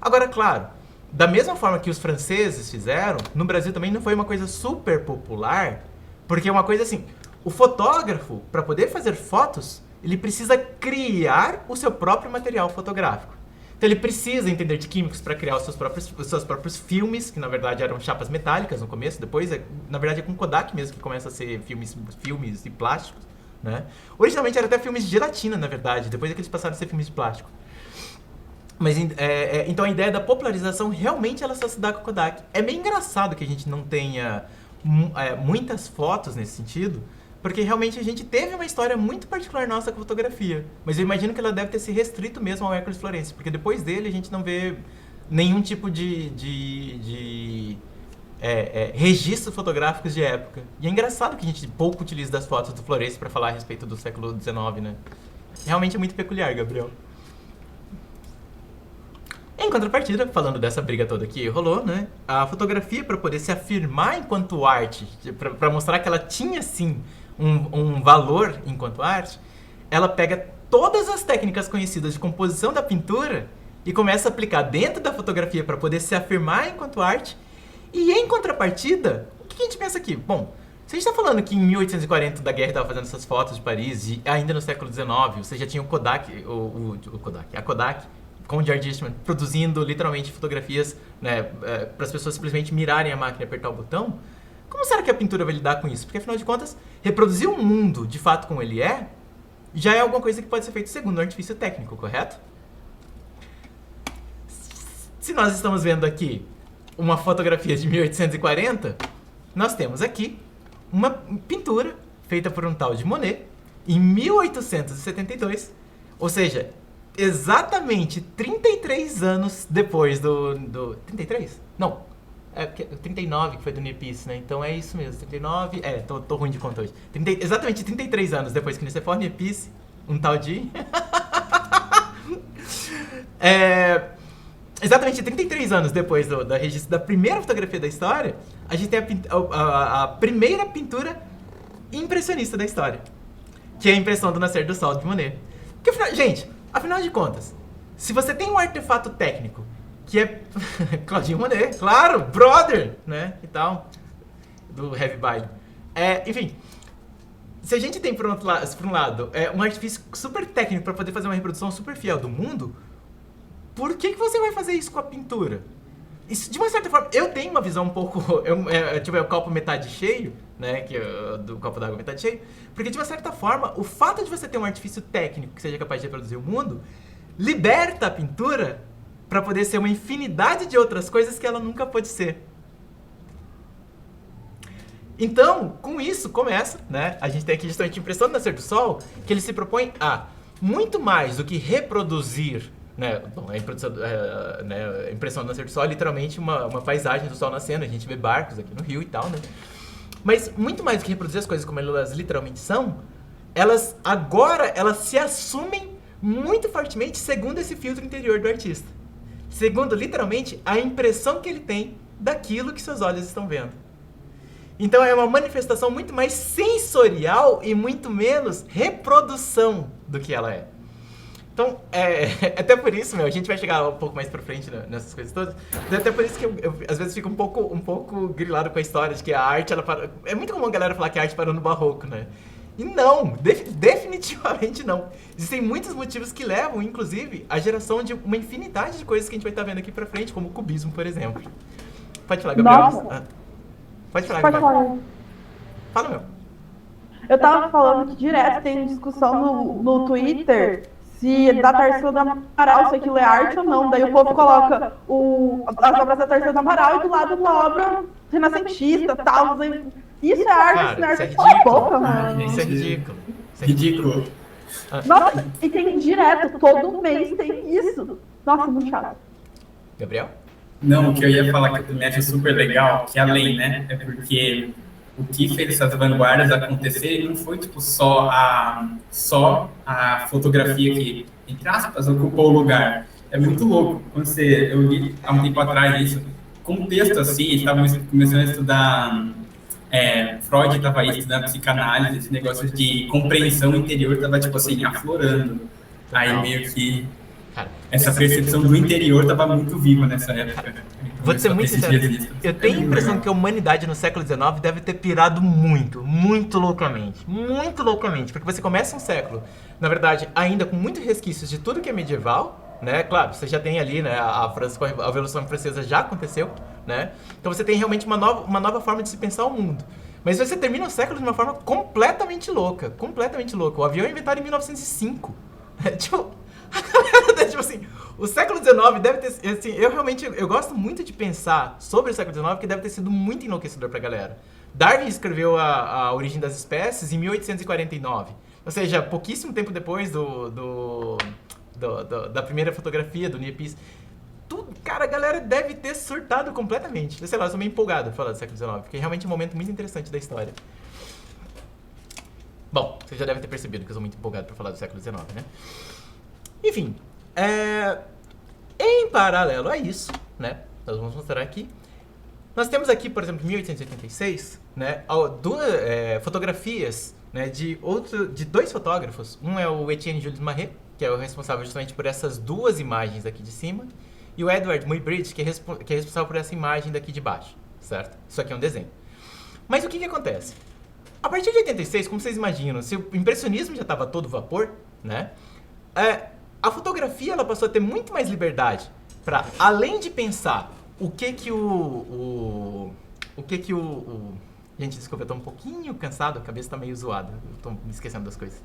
Agora, claro, da mesma forma que os franceses fizeram, no Brasil também não foi uma coisa super popular, porque é uma coisa assim, o fotógrafo, para poder fazer fotos, ele precisa criar o seu próprio material fotográfico. Então ele precisa entender de químicos para criar os seus próprios filmes, que na verdade eram chapas metálicas no começo, depois, na verdade é com Kodak mesmo que começa a ser filmes de plásticos, né? Originalmente era até filmes de gelatina, na verdade, depois é que eles passaram a ser filmes de plástico. Mas então a ideia da popularização realmente ela só se dá com Kodak. É meio engraçado que a gente não tenha muitas fotos nesse sentido, porque realmente a gente teve uma história muito particular nossa com a fotografia. Mas eu imagino que ela deve ter se restrito mesmo ao Hércules Florencio, porque depois dele a gente não vê nenhum tipo de registros fotográficos de época. E é engraçado que a gente pouco utiliza das fotos do Florencio para falar a respeito do século XIX, né? Realmente é muito peculiar, Gabriel. Em contrapartida, falando dessa briga toda que rolou, né? A fotografia, para poder se afirmar enquanto arte, para mostrar que ela tinha, sim, um valor enquanto arte, ela pega todas as técnicas conhecidas de composição da pintura e começa a aplicar dentro da fotografia para poder se afirmar enquanto arte. E em contrapartida, o que a gente pensa aqui? Bom, se a gente está falando que em 1840 da guerra estava fazendo essas fotos de Paris e ainda no século XIX você já tinha o Kodak, a Kodak com o George Eastman produzindo literalmente fotografias, né, para as pessoas simplesmente mirarem a máquina e apertar o botão, como será que a pintura vai lidar com isso? Porque afinal de contas, reproduzir o mundo de fato como ele já é alguma coisa que pode ser feito segundo o artifício técnico, correto? Se nós estamos vendo aqui uma fotografia de 1840, nós temos aqui uma pintura feita por um tal de Monet em 1872, ou seja, exatamente 33 anos depois do 33? Não, 39 que foi do Niepce, né? Então é isso mesmo, 39, tô ruim de conta hoje. Exatamente 33 anos depois que Nicephore Niepce, um tal de... Exatamente 33 anos depois do registro da primeira fotografia da história, a gente tem a primeira pintura impressionista da história, que é a impressão do nascer do sol de Monet. Porque, gente, afinal de contas, se você tem um artefato técnico que é Claudinho Monet, claro, brother, né, e tal, do Heavy Baile. Enfim, se a gente tem, por um lado, um artifício super técnico para poder fazer uma reprodução super fiel do mundo, por que você vai fazer isso com a pintura? Isso, de uma certa forma, eu tenho uma visão um pouco, tipo, o copo metade cheio, né, do copo d'água metade cheio, porque de uma certa forma, o fato de você ter um artifício técnico que seja capaz de reproduzir o mundo, liberta a pintura para poder ser uma infinidade de outras coisas que ela nunca pôde ser. Então, com isso começa, né, a gente tem aqui justamente a impressão do nascer do sol, que ele se propõe a, muito mais do que reproduzir né? Bom, a impressão do nascer do sol é literalmente uma paisagem do sol nascendo, a gente vê barcos aqui no rio e tal, né? Mas muito mais do que reproduzir as coisas como elas literalmente são, elas se assumem muito fortemente segundo esse filtro interior do artista. Segundo, literalmente, a impressão que ele tem daquilo que seus olhos estão vendo. Então é uma manifestação muito mais sensorial e muito menos reprodução do que ela é. Então, até por isso, a gente vai chegar um pouco mais pra frente nessas coisas todas, mas até por isso que eu às vezes fico um pouco grilado com a história de que a arte, é muito comum a galera falar que a arte parou no barroco, né? E não, definitivamente não. Existem muitos motivos que levam, inclusive, à geração de uma infinidade de coisas que a gente vai estar vendo aqui pra frente, como o cubismo, por exemplo. Pode falar, Gabriel. Nossa. Pode falar, Gabriel. Pode falar. Fala, meu. Eu tava falando que direto tem discussão no Twitter se da Tarsila do Amaral, se aquilo é arte ou não. Daí o povo coloca as obras da Tarsila do Amaral e do lado uma obra renascentista e tal. Isso é arte, cara, isso é arte. isso é Cala a ridículo. boca, mano. Isso é ridículo. Ridículo. Nossa, e tem direto, todo mês tem isso. Nossa, muito chato. Gabriel? Não, o que eu ia falar que eu também acho super legal, que além, né, é porque o que fez essas vanguardas acontecerem não foi, tipo, só a fotografia que, entre aspas, ocupou o lugar. É muito louco. Eu li há um tempo atrás isso, com um texto assim, estávamos começando a estudar, Freud estava aí estudando psicanálise, esse negócio de compreensão interior estava, tipo assim, aflorando. Aí meio que essa percepção do interior estava muito viva nessa época. Vou ser muito sincero, eu tenho a impressão que a humanidade no século XIX deve ter pirado muito loucamente, porque você começa um século, na verdade, ainda com muitos resquícios de tudo que é medieval, né? Claro, você já tem ali, né, a França, a Revolução Francesa já aconteceu, né? Então você tem realmente uma nova forma de se pensar o mundo. Mas você termina o século de uma forma completamente louca. O avião é inventado em 1905. Tipo, a galera, tipo assim, o século XIX deve ter, assim, eu gosto muito de pensar sobre o século XIX, que deve ter sido muito enlouquecedor pra galera. Darwin escreveu a Origem das Espécies em 1849, ou seja, pouquíssimo tempo depois da primeira fotografia do Niepce. Cara, a galera deve ter surtado completamente. Eu sei lá, eu sou meio empolgado pra falar do século XIX, porque é realmente um momento muito interessante da história. Bom, você já deve ter percebido que eu sou muito empolgado pra falar do século XIX, né? Enfim, em paralelo a isso, né, nós vamos mostrar aqui, nós temos aqui, por exemplo, em 1886, né, fotografias, né, de dois fotógrafos. Um é o Etienne Jules Marret, que é o responsável justamente por essas duas imagens aqui de cima, e o Edward Muybridge, que é responsável por essa imagem daqui de baixo, certo? Isso aqui é um desenho. Mas o que acontece? A partir de 86, como vocês imaginam, se o impressionismo já estava todo vapor, né, a fotografia ela passou a ter muito mais liberdade para, além de pensar gente, desculpa, eu tô um pouquinho cansado, a cabeça tá meio zoada, eu tô me esquecendo das coisas.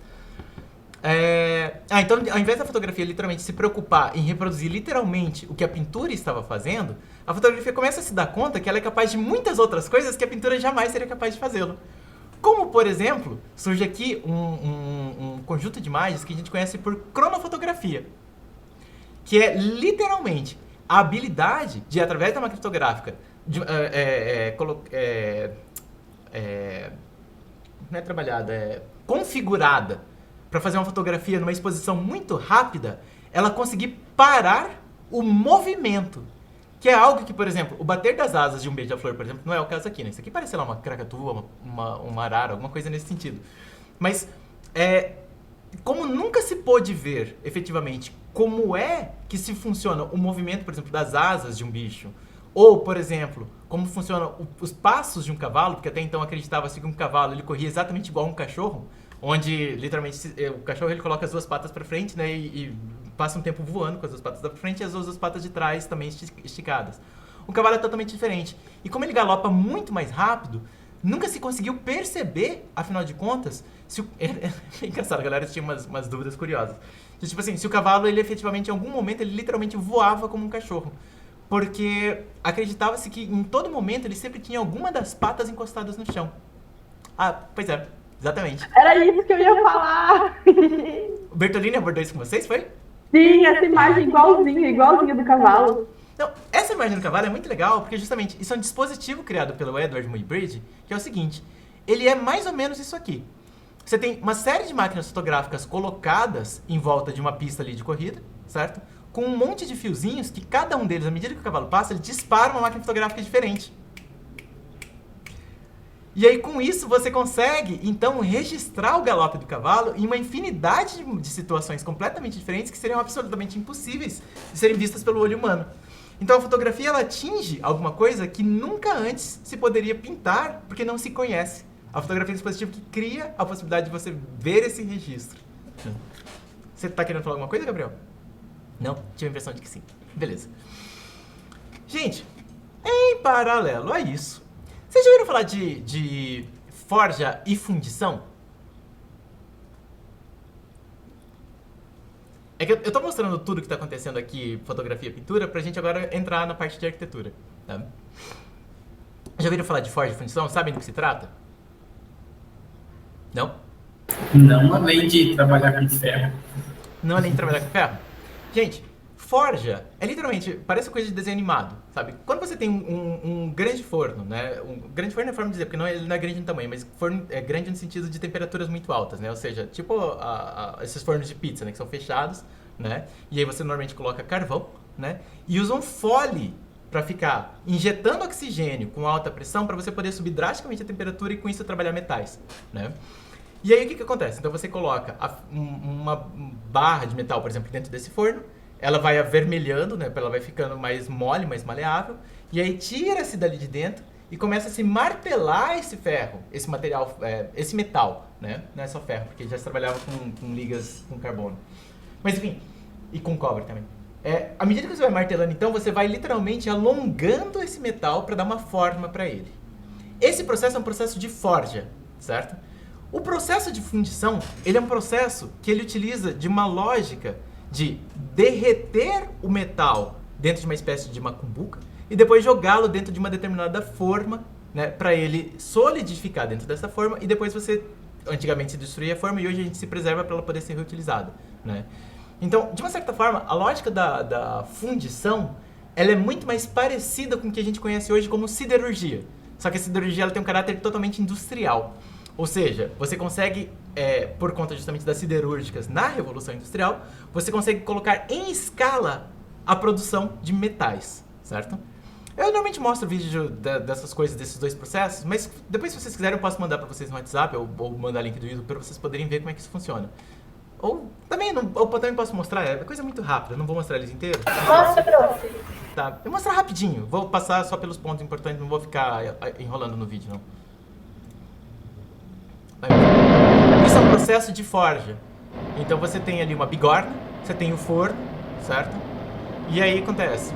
Então, ao invés da fotografia literalmente se preocupar em reproduzir literalmente o que a pintura estava fazendo, a fotografia começa a se dar conta que ela é capaz de muitas outras coisas que a pintura jamais seria capaz de fazê-lo. Como, por exemplo, surge aqui um conjunto de imagens que a gente conhece por cronofotografia, que é literalmente a habilidade de, através da máquina fotográfica, não é trabalhada, é configurada para fazer uma fotografia numa exposição muito rápida, ela conseguir parar o movimento. Que é algo que, por exemplo, o bater das asas de um beija-flor, por exemplo, não é o caso aqui, né? Isso aqui parece, sei lá, uma cracatua, uma arara, alguma coisa nesse sentido. Mas, como nunca se pôde ver, efetivamente, como é que se funciona o movimento, por exemplo, das asas de um bicho, ou, por exemplo, como funcionam os passos de um cavalo, porque até então acreditava-se que um cavalo ele corria exatamente igual a um cachorro, onde, literalmente, o cachorro ele coloca as duas patas para frente, né, e passa um tempo voando com as duas patas da frente e as duas patas de trás também esticadas. O cavalo é totalmente diferente. E como ele galopa muito mais rápido, nunca se conseguiu perceber, afinal de contas, se o... É engraçado, a galera tinha umas dúvidas curiosas. Tipo assim, se o cavalo, ele efetivamente, em algum momento, ele literalmente voava como um cachorro. Porque acreditava-se que, em todo momento, ele sempre tinha alguma das patas encostadas no chão. Ah, pois é. Exatamente. Era isso que eu ia falar. O Bertolini abordou isso com vocês, foi? Sim, essa imagem igualzinha do cavalo. Então, essa imagem do cavalo é muito legal, porque justamente isso é um dispositivo criado pelo Edward Muybridge, que é o seguinte, ele é mais ou menos isso aqui. Você tem uma série de máquinas fotográficas colocadas em volta de uma pista ali de corrida, certo? Com um monte de fiozinhos que cada um deles, à medida que o cavalo passa, ele dispara uma máquina fotográfica diferente. E aí, com isso, você consegue, então, registrar o galope do cavalo em uma infinidade de situações completamente diferentes que seriam absolutamente impossíveis de serem vistas pelo olho humano. Então, a fotografia, ela atinge alguma coisa que nunca antes se poderia pintar, porque não se conhece. A fotografia é um dispositivo que cria a possibilidade de você ver esse registro. Você está querendo falar alguma coisa, Gabriel? Não? Tive a impressão de que sim. Beleza. Gente, em paralelo a isso, vocês já ouviram falar de forja e fundição? É que eu estou mostrando tudo que está acontecendo aqui, fotografia e pintura, pra gente agora entrar na parte de arquitetura. Tá? Já ouviram falar de forja e fundição? Sabem do que se trata? Não? Não, além de trabalhar com ferro. Não além de trabalhar com ferro? Gente, forja é literalmente, parece coisa de desenho animado, sabe? Quando você tem um grande forno, né? Um grande forno é a forma de dizer, porque ele não é grande no tamanho, mas forno é grande no sentido de temperaturas muito altas, né? Ou seja, tipo esses fornos de pizza, né? Que são fechados, né? E aí você normalmente coloca carvão, né? E usa um fole para ficar injetando oxigênio com alta pressão para você poder subir drasticamente a temperatura e com isso trabalhar metais, né? E aí o que acontece? Então você coloca uma barra de metal, por exemplo, dentro desse forno, ela vai avermelhando, né? Ela vai ficando mais mole, mais maleável, e aí tira-se dali de dentro e começa a se martelar esse ferro, esse material, esse metal, né? Não é só ferro, porque já se trabalhava com ligas com carbono. Mas enfim, e com cobre também. À medida que você vai martelando, então, você vai literalmente alongando esse metal para dar uma forma para ele. Esse processo é um processo de forja, certo? O processo de fundição, ele é um processo que ele utiliza de uma lógica de derreter o metal dentro de uma espécie de uma cumbuca e depois jogá-lo dentro de uma determinada forma, né, para ele solidificar dentro dessa forma e depois você, antigamente se destruía a forma e hoje a gente se preserva para ela poder ser reutilizada, né? Então, de uma certa forma, a lógica da fundição, ela é muito mais parecida com o que a gente conhece hoje como siderurgia. Só que a siderurgia ela tem um caráter totalmente industrial. Ou seja, você consegue, por conta justamente das siderúrgicas na Revolução Industrial, você consegue colocar em escala a produção de metais, certo? Eu normalmente mostro vídeo dessas coisas, desses dois processos, mas depois, se vocês quiserem, eu posso mandar para vocês no WhatsApp ou mandar link do YouTube para vocês poderem ver como é que isso funciona. Ou também posso mostrar, é coisa muito rápida, não vou mostrar eles inteiros. Mostra, prof. Tá, eu vou mostrar rapidinho, vou passar só pelos pontos importantes, não vou ficar enrolando no vídeo, não. Isso é um processo de forja. Então você tem ali uma bigorna, você tem o forno, certo? E aí acontece,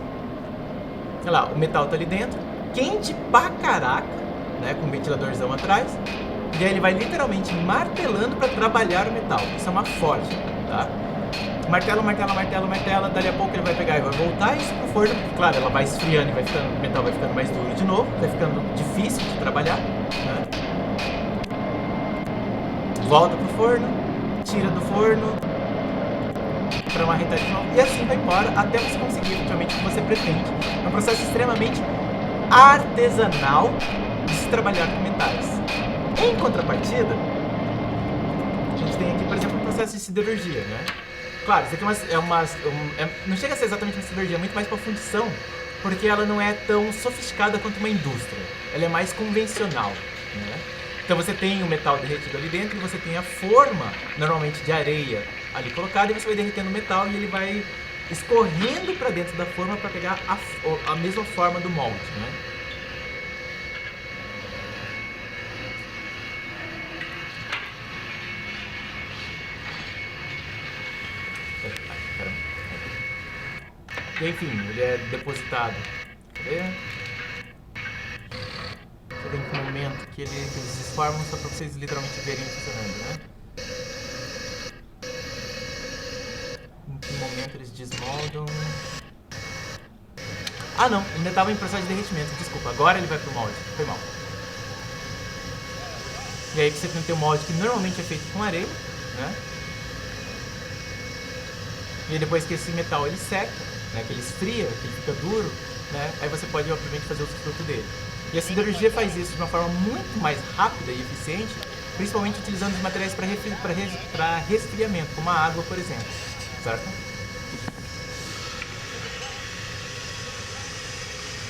sei lá, o metal tá ali dentro, quente pra caraca, né, com um ventiladorzão atrás, e aí ele vai literalmente martelando para trabalhar o metal. Isso é uma forja, tá? Martela, dali a pouco ele vai pegar e vai voltar isso pro forno, porque claro, ela vai esfriando e o metal vai ficando mais duro de novo, vai ficando difícil de trabalhar, né? Volta pro forno, tira do forno para marretar de novo e assim vai embora até você conseguir efetivamente o que você pretende. É um processo extremamente artesanal de se trabalhar com metais. Em contrapartida, a gente tem aqui, por exemplo, um processo de siderurgia, né? Claro, isso aqui não chega a ser exatamente uma siderurgia, é muito mais para fundição, porque ela não é tão sofisticada quanto uma indústria. Ela é mais convencional, né? Então você tem o metal derretido ali dentro e você tem a forma, normalmente de areia, ali colocada, e você vai derretendo o metal e ele vai escorrendo para dentro da forma para pegar a mesma forma do molde, né? E enfim, ele é depositado. Cadê? Você tem um momento que eles se formam só para vocês literalmente verem funcionando, né? Em que momento eles desmoldam? Ah não, ainda estava em processo de derretimento, desculpa. Agora ele vai pro molde, foi mal. E aí você tem o molde que normalmente é feito com areia, né? E aí, depois que esse metal ele seca, né, que ele esfria, que ele fica duro, né, aí você pode, obviamente, fazer o fruto dele. E a siderurgia faz isso de uma forma muito mais rápida e eficiente, principalmente utilizando os materiais para resfriamento, como a água, por exemplo, certo?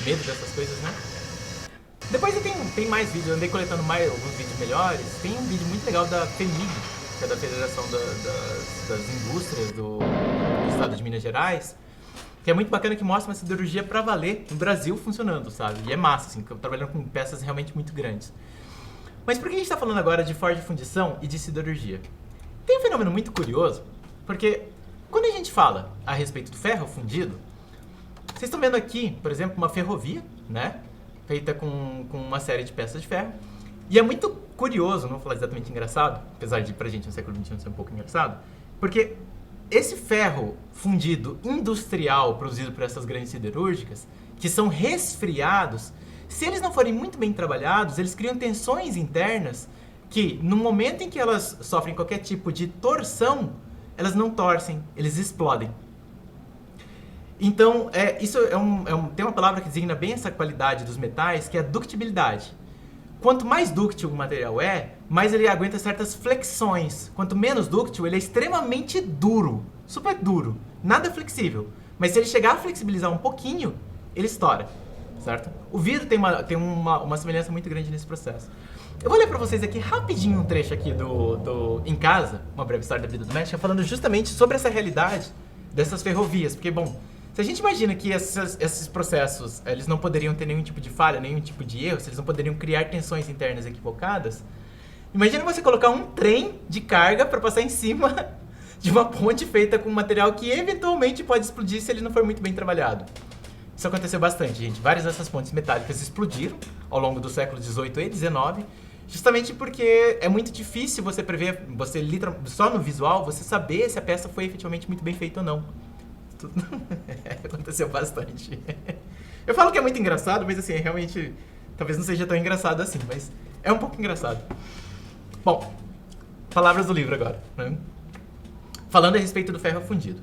Medo dessas coisas, né? Depois tem mais vídeos, eu andei coletando alguns vídeos melhores. Tem um vídeo muito legal da FEMIG, que é da Federação das Indústrias do Estado de Minas Gerais, que é muito bacana, que mostra uma siderurgia pra valer no Brasil funcionando, sabe? E é massa, assim, trabalhando com peças realmente muito grandes. Mas por que a gente tá falando agora de forja e fundição e de siderurgia? Tem um fenômeno muito curioso, porque quando a gente fala a respeito do ferro fundido, vocês estão vendo aqui, por exemplo, uma ferrovia, né? Feita com uma série de peças de ferro. E é muito curioso, não vou falar exatamente engraçado, apesar de pra gente no século XXI ser um pouco engraçado, porque esse ferro fundido industrial produzido por essas grandes siderúrgicas, que são resfriados, se eles não forem muito bem trabalhados, eles criam tensões internas que, no momento em que elas sofrem qualquer tipo de torção, elas não torcem, eles explodem. Então, isso tem uma palavra que designa bem essa qualidade dos metais, que é a ductibilidade. Quanto mais dúctil o material mais ele aguenta certas flexões. Quanto menos dúctil, ele é extremamente duro, super duro, nada flexível. Mas se ele chegar a flexibilizar um pouquinho, ele estoura, certo? O vidro tem uma semelhança muito grande nesse processo. Eu vou ler pra vocês aqui rapidinho um trecho aqui do Em Casa, uma breve história da vida doméstica, falando justamente sobre essa realidade dessas ferrovias, porque, bom, se a gente imagina que esses processos, eles não poderiam ter nenhum tipo de falha, nenhum tipo de erro, se eles não poderiam criar tensões internas equivocadas, imagina você colocar um trem de carga para passar em cima de uma ponte feita com material que eventualmente pode explodir se ele não for muito bem trabalhado. Isso aconteceu bastante, gente. Várias dessas pontes metálicas explodiram ao longo do século XVIII e XIX, justamente porque é muito difícil você prever, só no visual, você saber se a peça foi efetivamente muito bem feita ou não. Aconteceu bastante. Eu falo que é muito engraçado, mas assim, realmente, talvez não seja tão engraçado assim, mas é um pouco engraçado. Bom, palavras do livro agora, né? Falando a respeito do ferro fundido.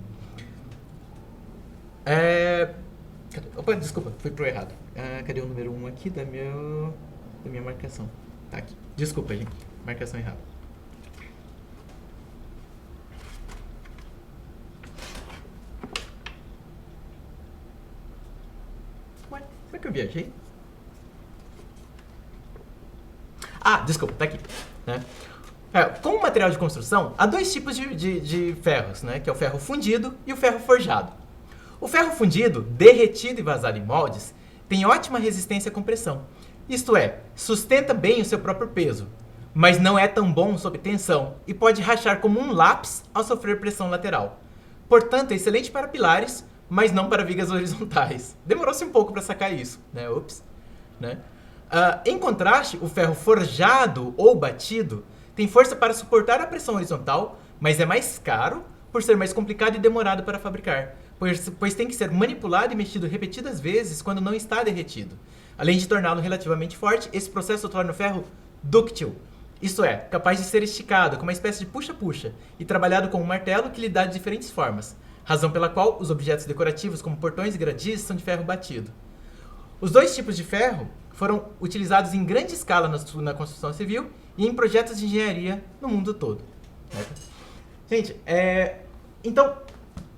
Opa, desculpa, fui pro errado. Cadê o número 1 aqui da minha marcação? Tá aqui. Desculpa, gente. Marcação errada. Será que eu viajei? Desculpa, tá aqui. Né? Como material de construção, há dois tipos de ferros, né? Que é o ferro fundido e o ferro forjado. O ferro fundido, derretido e vazado em moldes, tem ótima resistência à compressão. Isto é, sustenta bem o seu próprio peso, mas não é tão bom sob tensão e pode rachar como um lápis ao sofrer pressão lateral. Portanto, é excelente para pilares, mas não para vigas horizontais. Demorou-se um pouco para sacar isso, né? Né? Em contraste, o ferro forjado ou batido tem força para suportar a pressão horizontal, mas é mais caro por ser mais complicado e demorado para fabricar, pois tem que ser manipulado e mexido repetidas vezes quando não está derretido. Além de torná-lo relativamente forte, esse processo torna o ferro dúctil, isto é, capaz de ser esticado como uma espécie de puxa-puxa e trabalhado com um martelo que lhe dá diferentes formas, razão pela qual os objetos decorativos como portões e gradis são de ferro batido. Os dois tipos de ferro foram utilizados em grande escala na construção civil e em projetos de engenharia no mundo todo. Gente, então,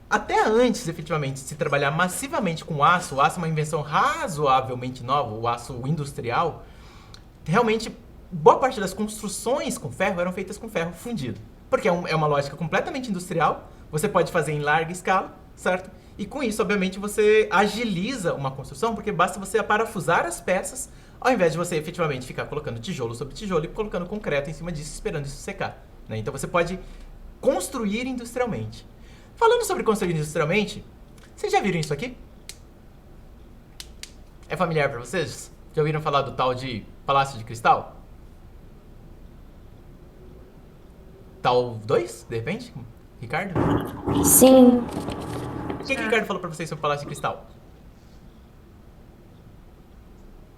até antes, efetivamente, de se trabalhar massivamente com aço, o aço é uma invenção razoavelmente nova, o aço industrial, realmente, boa parte das construções com ferro eram feitas com ferro fundido. Porque é uma lógica completamente industrial, você pode fazer em larga escala, certo? E com isso, obviamente, você agiliza uma construção, porque basta você aparafusar as peças, ao invés de você efetivamente ficar colocando tijolo sobre tijolo e colocando concreto em cima disso, esperando isso secar. Né? Então você pode construir industrialmente. Falando sobre construir industrialmente, vocês já viram isso aqui? É familiar para vocês? Já ouviram falar do tal de Palácio de Cristal? Tal 2, de repente? Ricardo? Sim. O que o Ricardo falou pra vocês sobre o Palácio de Cristal?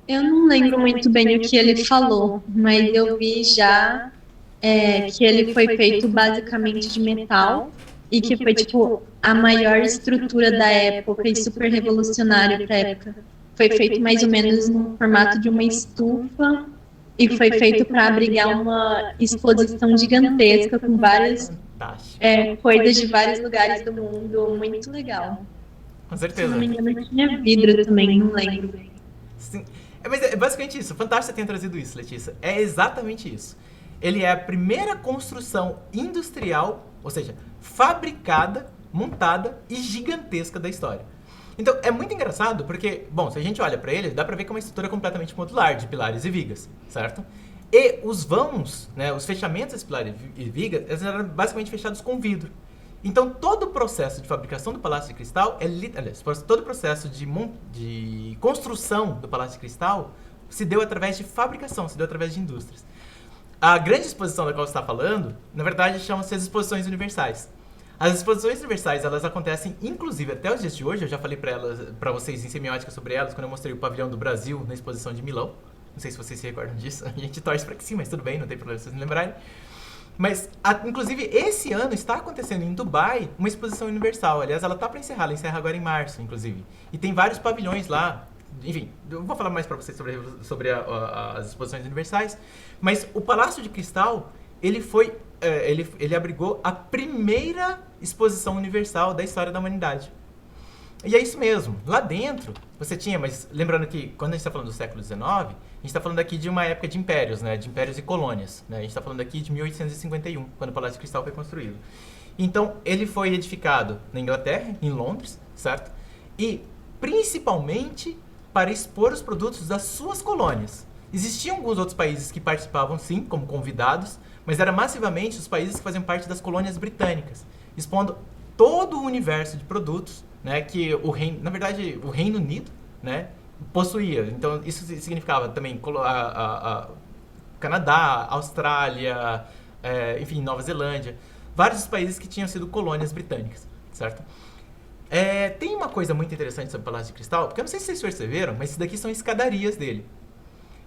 Eu não lembro muito bem o que ele falou, mas eu vi já que ele foi feito basicamente de metal e que foi, tipo, a maior estrutura da época e super revolucionário pra época. Foi feito mais ou menos no formato de uma estufa e foi feito para abrigar uma exposição gigantesca com várias coisas de vários lugares do mundo. Muito legal. Com certeza. Se não me engano, tinha vidro também, não lembro. Sim. Mas é basicamente isso. Fantástico você ter trazido isso, Letícia. É exatamente isso. Ele é a primeira construção industrial, ou seja, fabricada, montada e gigantesca da história. Então, é muito engraçado porque, bom, se a gente olha para ele, dá para ver que é uma estrutura completamente modular, de pilares e vigas, certo? E os vãos, né, os fechamentos desses pilares e vigas, eles eram basicamente fechados com vidro. Então, todo o processo de fabricação do Palácio de Cristal, aliás, todo o processo de construção do Palácio de Cristal se deu através de fabricação, se deu através de indústrias. A grande exposição da qual você está falando, na verdade, chama-se as Exposições Universais. As Exposições Universais, elas acontecem, inclusive, até os dias de hoje. Eu já falei para vocês em semiótica sobre elas, quando eu mostrei o pavilhão do Brasil na exposição de Milão. Não sei se vocês se recordam disso. A gente torce para que sim, mas tudo bem, não tem problema se vocês não lembrarem. Mas, inclusive, esse ano está acontecendo em Dubai uma exposição universal. Aliás, ela está para encerrar, ela encerra agora em março, inclusive. E tem vários pavilhões lá. Enfim, eu vou falar mais para vocês sobre as exposições universais. Mas o Palácio de Cristal, ele abrigou a primeira exposição universal da história da humanidade. E é isso mesmo. Lá dentro, você tinha, mas lembrando que quando a gente está falando do século XIX, a gente está falando aqui de uma época de impérios, né? De impérios e colônias. Né? A gente está falando aqui de 1851, quando o Palácio de Cristal foi construído. Então, ele foi edificado na Inglaterra, em Londres, certo? E, principalmente, para expor os produtos das suas colônias. Existiam alguns outros países que participavam, sim, como convidados, mas era massivamente os países que faziam parte das colônias britânicas, expondo todo o universo de produtos, né, que o Reino, na verdade, o Reino Unido, né, possuía. Então, isso significava também Canadá, Austrália, enfim, Nova Zelândia, vários países que tinham sido colônias britânicas, certo? Tem uma coisa muito interessante sobre o Palácio de Cristal, porque eu não sei se vocês perceberam, mas isso daqui são escadarias dele.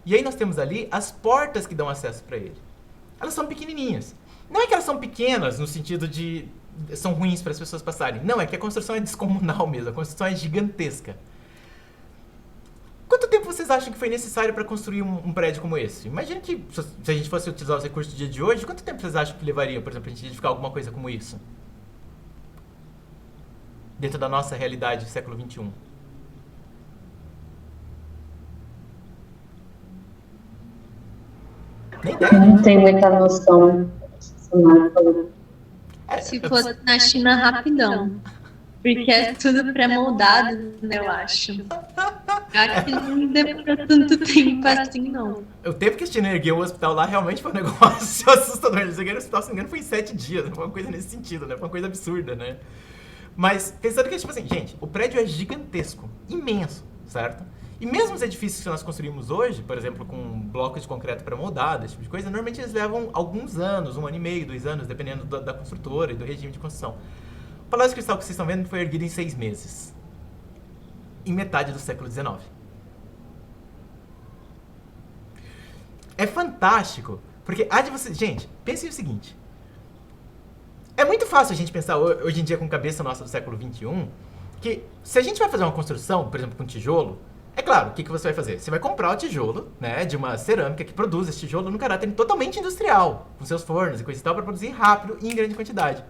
E aí nós temos ali as portas que dão acesso para ele. Elas são pequenininhas. Não é que elas são pequenas no sentido de são ruins para as pessoas passarem. Não, é que a construção é descomunal mesmo. A construção é gigantesca. Quanto tempo vocês acham que foi necessário para construir um prédio como esse? Imagina que, se a gente fosse utilizar os recursos do dia de hoje, quanto tempo vocês acham que levaria, por exemplo, a gente edificar alguma coisa como isso? Dentro da nossa realidade do século XXI. Não tenho muita noção. Se fosse na China, rapidão. Porque é tudo pré-moldado, né, eu acho. Aqui não demora tanto tempo assim, não. O tempo que a China ergueu o hospital lá realmente foi um negócio assustador. Eles ergueram o hospital, se não me engano, foi em 7 dias. Foi uma coisa nesse sentido, né? Foi uma coisa absurda, né? Mas, pensando que, tipo assim, gente, o prédio é gigantesco, imenso, certo? E mesmo os edifícios que nós construímos hoje, por exemplo, com blocos de concreto pré-moldado, esse tipo de coisa, normalmente eles levam alguns anos, 1 ano e meio, 2 anos, dependendo da construtora e do regime de construção. O Palácio de Cristal que vocês estão vendo foi erguido em 6 meses. Em metade do século XIX. É fantástico, porque há de você... Gente, pensem o seguinte. É muito fácil a gente pensar hoje em dia com cabeça nossa do século XXI, que se a gente vai fazer uma construção, por exemplo, com tijolo, é claro, o que você vai fazer? Você vai comprar o tijolo, né, de uma cerâmica que produz esse tijolo num caráter totalmente industrial, com seus fornos e coisa e tal, para produzir rápido e em grande quantidade.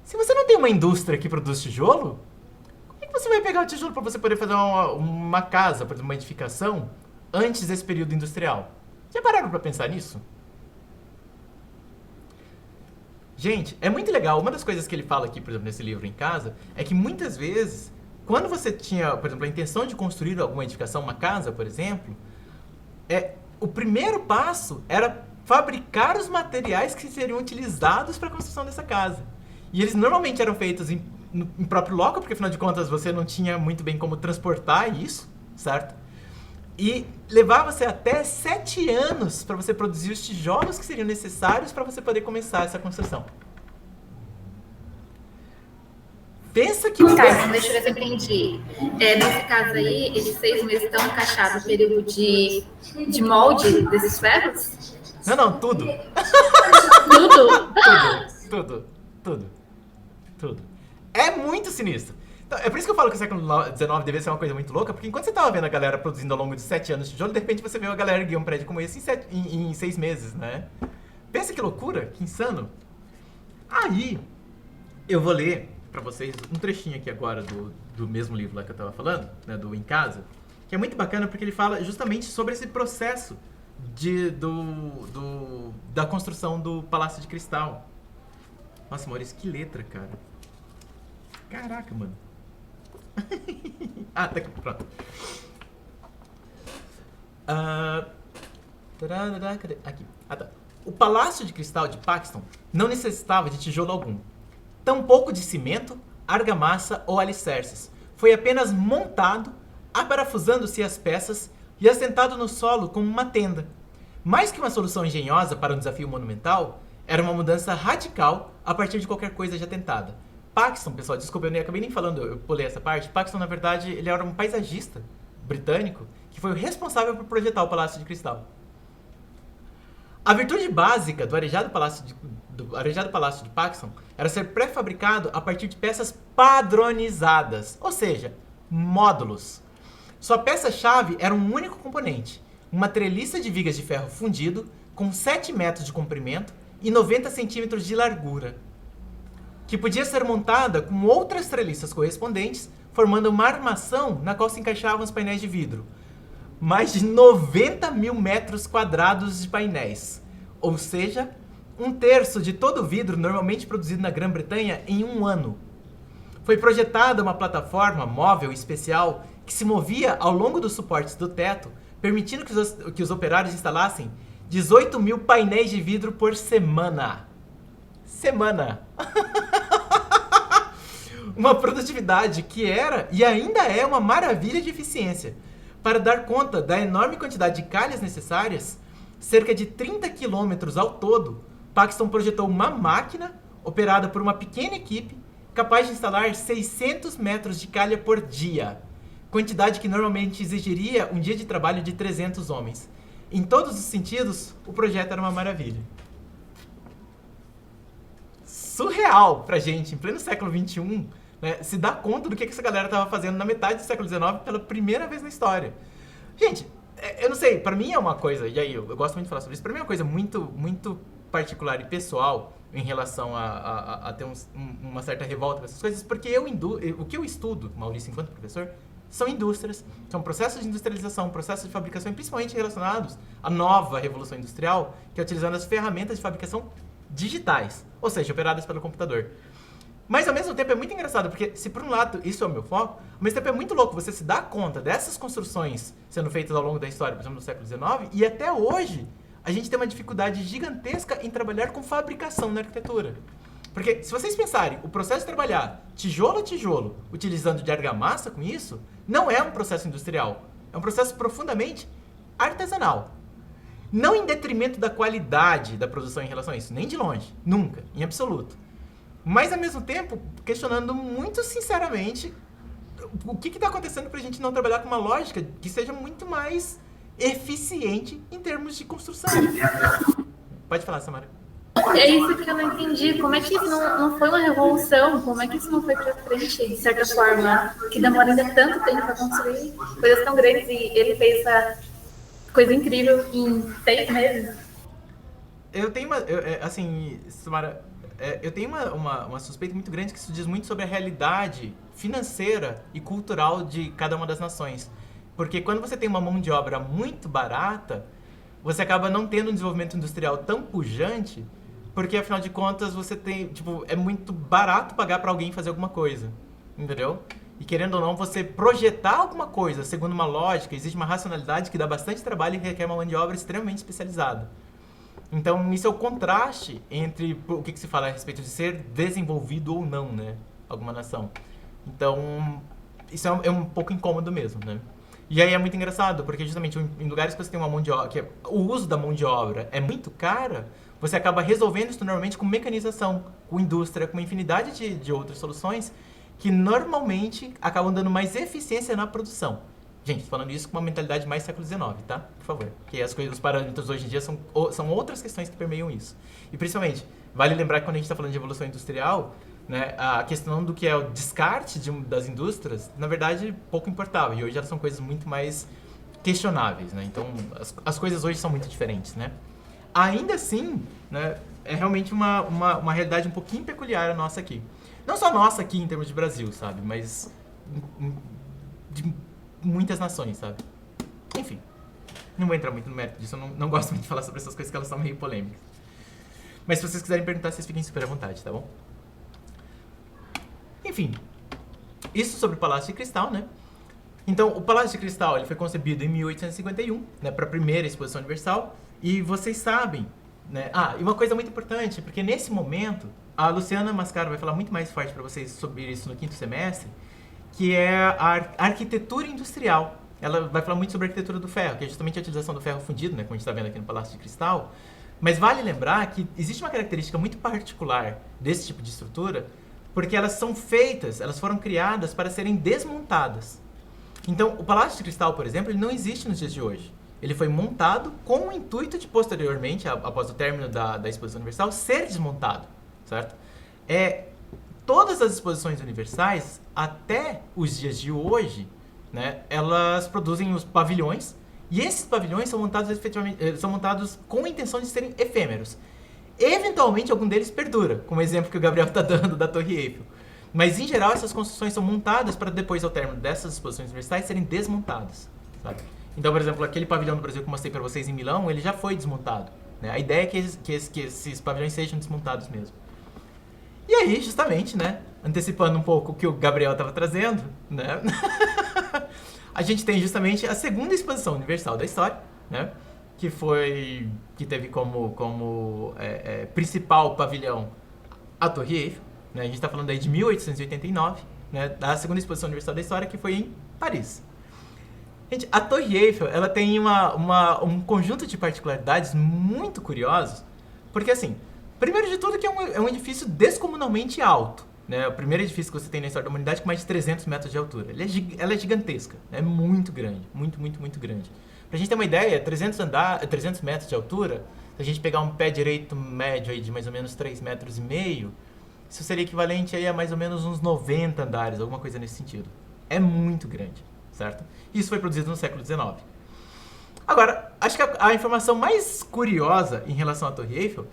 Se você não tem uma indústria que produz tijolo, como é que você vai pegar o tijolo para você poder fazer uma casa, por exemplo, uma edificação, antes desse período industrial? Já pararam para pensar nisso? Gente, é muito legal. Uma das coisas que ele fala aqui, por exemplo, nesse livro Em Casa, é que muitas vezes, quando você tinha, por exemplo, a intenção de construir alguma edificação, uma casa, por exemplo, o primeiro passo era fabricar os materiais que seriam utilizados para a construção dessa casa. E eles normalmente eram feitos em próprio local, porque afinal de contas você não tinha muito bem como transportar isso, certo? E levava-se até 7 anos para você produzir os tijolos que seriam necessários para você poder começar essa construção. Pensa que... Tá, então deixa eu ver se eu entendi. Nesse caso aí, esses 6 meses estão encaixados no período de molde desses ferros? Não, tudo. Tudo? Tudo. Tudo. É muito sinistro. Então, é por isso que eu falo que o século XIX deve ser uma coisa muito louca, porque enquanto você tava vendo a galera produzindo ao longo de 7 anos de tijolo, de repente você vê a galera erguer um prédio como esse em 6 meses, né? Pensa que loucura, que insano. Aí, eu vou ler pra vocês um trechinho aqui agora do mesmo livro lá que eu tava falando, né, do Em Casa, que é muito bacana porque ele fala justamente sobre esse processo da construção do Palácio de Cristal. Nossa, Maurício, que letra, cara. Caraca, mano. Tá aqui, pronto. Cadê? Aqui. Tá. O Palácio de Cristal de Paxton não necessitava de tijolo algum, tampouco de cimento, argamassa ou alicerces. Foi apenas montado, aparafusando-se as peças e assentado no solo como uma tenda. Mais que uma solução engenhosa para um desafio monumental, era uma mudança radical a partir de qualquer coisa já tentada. Paxton, pessoal, desculpa, eu acabei nem falando, eu pulei essa parte. Paxton, na verdade, ele era um paisagista britânico que foi o responsável por projetar o Palácio de Cristal. A virtude básica do arejado Palácio de Paxton era ser pré-fabricado a partir de peças padronizadas, ou seja, módulos. Sua peça-chave era um único componente, uma treliça de vigas de ferro fundido com 7 metros de comprimento e 90 centímetros de largura, que podia ser montada com outras treliças correspondentes, formando uma armação na qual se encaixavam os painéis de vidro. Mais de 90 mil metros quadrados de painéis, ou seja, 1/3 de todo o vidro normalmente produzido na Grã-Bretanha em um ano. Foi projetada uma plataforma móvel especial que se movia ao longo dos suportes do teto, permitindo que os operários instalassem 18 mil painéis de vidro por semana. Uma produtividade que era e ainda é uma maravilha de eficiência. Para dar conta da enorme quantidade de calhas necessárias, cerca de 30 quilômetros ao todo, Paxton projetou uma máquina operada por uma pequena equipe capaz de instalar 600 metros de calha por dia, quantidade que normalmente exigiria um dia de trabalho de 300 homens. Em todos os sentidos, o projeto era uma maravilha. Surreal pra gente, em pleno século XXI, né, se dar conta do que essa galera estava fazendo na metade do século XIX pela primeira vez na história. Gente, eu não sei, pra mim é uma coisa, e aí eu gosto muito de falar sobre isso, pra mim é uma coisa muito, muito particular e pessoal em relação a ter uma certa revolta com essas coisas, porque o que eu estudo, Maurício, enquanto professor, são indústrias, são processos de industrialização, processos de fabricação, principalmente relacionados à nova revolução industrial, que é utilizando as ferramentas de fabricação digitais, ou seja, operadas pelo computador. Mas, ao mesmo tempo, é muito engraçado, porque se, por um lado, isso é o meu foco, ao mesmo tempo é muito louco você se dar conta dessas construções sendo feitas ao longo da história, por exemplo, no século XIX, e até hoje, a gente tem uma dificuldade gigantesca em trabalhar com fabricação na arquitetura. Porque, se vocês pensarem, o processo de trabalhar tijolo a tijolo, utilizando de argamassa com isso, não é um processo industrial. É um processo profundamente artesanal. Não em detrimento da qualidade da produção em relação a isso, nem de longe, nunca, em absoluto. Mas, ao mesmo tempo, questionando muito sinceramente o que está acontecendo para a gente não trabalhar com uma lógica que seja muito mais eficiente em termos de construção. Pode falar, Samara. É isso que eu não entendi. Como é que isso não foi uma revolução? Como é que isso não foi para frente, de certa forma? Que demora ainda tanto tempo para construir coisas tão grandes e ele fez essa coisa incrível em 6 meses. Eu tenho Samara, eu tenho uma suspeita muito grande que isso diz muito sobre a realidade financeira e cultural de cada uma das nações. Porque quando você tem uma mão de obra muito barata, você acaba não tendo um desenvolvimento industrial tão pujante, porque afinal de contas você tem, é muito barato pagar para alguém fazer alguma coisa, entendeu? E querendo ou não, você projetar alguma coisa segundo uma lógica, existe uma racionalidade que dá bastante trabalho e requer uma mão de obra extremamente especializada. Então, isso é o contraste entre o que se fala a respeito de ser desenvolvido ou não, né? Alguma nação. Então, isso é um pouco incômodo mesmo, né? E aí é muito engraçado, porque justamente em lugares que você tem uma mão de obra, que o uso da mão de obra é muito cara, você acaba resolvendo isso normalmente com mecanização, com indústria, com uma infinidade de outras soluções que normalmente acabam dando mais eficiência na produção. Gente, falando isso com uma mentalidade mais século XIX, tá? Por favor. Porque os parâmetros hoje em dia são outras questões que permeiam isso. E principalmente, vale lembrar que quando a gente está falando de evolução industrial, né, a questão do que é o descarte das indústrias, na verdade, pouco importava. E hoje elas são coisas muito mais questionáveis, né? Então, as coisas hoje são muito diferentes, né? Ainda assim, né, é realmente uma realidade um pouquinho peculiar a nossa aqui. Não só nossa aqui em termos de Brasil, sabe? Mas de muitas nações, sabe? Enfim, não vou entrar muito no mérito disso, eu não gosto muito de falar sobre essas coisas que elas são meio polêmicas. Mas se vocês quiserem perguntar, vocês fiquem super à vontade, tá bom? Enfim, isso sobre o Palácio de Cristal, né? Então, o Palácio de Cristal ele foi concebido em 1851, né, para a primeira Exposição Universal, e vocês sabem, né? E uma coisa muito importante, porque nesse momento, a Luciana Mascaro vai falar muito mais forte para vocês sobre isso no 5º semestre, que é a arquitetura industrial. Ela vai falar muito sobre a arquitetura do ferro, que é justamente a utilização do ferro fundido, né, como a gente está vendo aqui no Palácio de Cristal. Mas vale lembrar que existe uma característica muito particular desse tipo de estrutura, porque elas foram criadas para serem desmontadas. Então, o Palácio de Cristal, por exemplo, ele não existe nos dias de hoje. Ele foi montado com o intuito de, posteriormente, após o término da Exposição Universal, ser desmontado, certo? Todas as exposições universais, até os dias de hoje, né, elas produzem os pavilhões, e esses pavilhões são montados com a intenção de serem efêmeros. Eventualmente, algum deles perdura, como o exemplo que o Gabriel está dando da Torre Eiffel. Mas, em geral, essas construções são montadas para depois, ao término dessas exposições universais, serem desmontadas, sabe? Então, por exemplo, aquele pavilhão do Brasil que eu mostrei para vocês em Milão, ele já foi desmontado, né? A ideia é que esses pavilhões sejam desmontados mesmo. E aí, justamente, né, antecipando um pouco o que o Gabriel estava trazendo, né, a gente tem justamente a segunda exposição universal da história, né, que teve como principal pavilhão a Torre Eiffel, né, a gente está falando aí de 1889, né, da segunda exposição universal da história, que foi em Paris. Gente, a Torre Eiffel, ela tem um conjunto de particularidades muito curiosos, porque assim, primeiro de tudo que é um edifício descomunalmente alto, né? O primeiro edifício que você tem na história da humanidade com mais de 300 metros de altura. Ela é gigantesca, é muito grande, muito grande. Pra gente ter uma ideia, 300 metros de altura, se a gente pegar um pé direito médio aí de mais ou menos 3,5 metros, isso seria equivalente aí a mais ou menos uns 90 andares, alguma coisa nesse sentido. É muito grande, certo? Isso foi produzido no século XIX. Agora, acho que a informação mais curiosa em relação à Torre Eiffel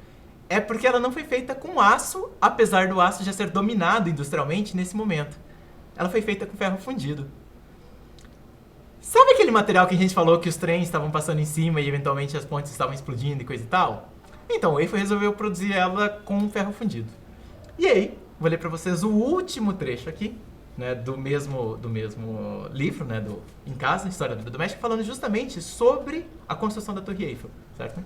é porque ela não foi feita com aço, apesar do aço já ser dominado industrialmente nesse momento. Ela foi feita com ferro fundido. Sabe aquele material que a gente falou que os trens estavam passando em cima e eventualmente as pontes estavam explodindo e coisa e tal? Então, o Eiffel resolveu produzir ela com ferro fundido. E aí, vou ler para vocês o último trecho aqui, né, do mesmo livro, né, do Em Casa, História da Vida Doméstica, falando justamente sobre a construção da Torre Eiffel, certo?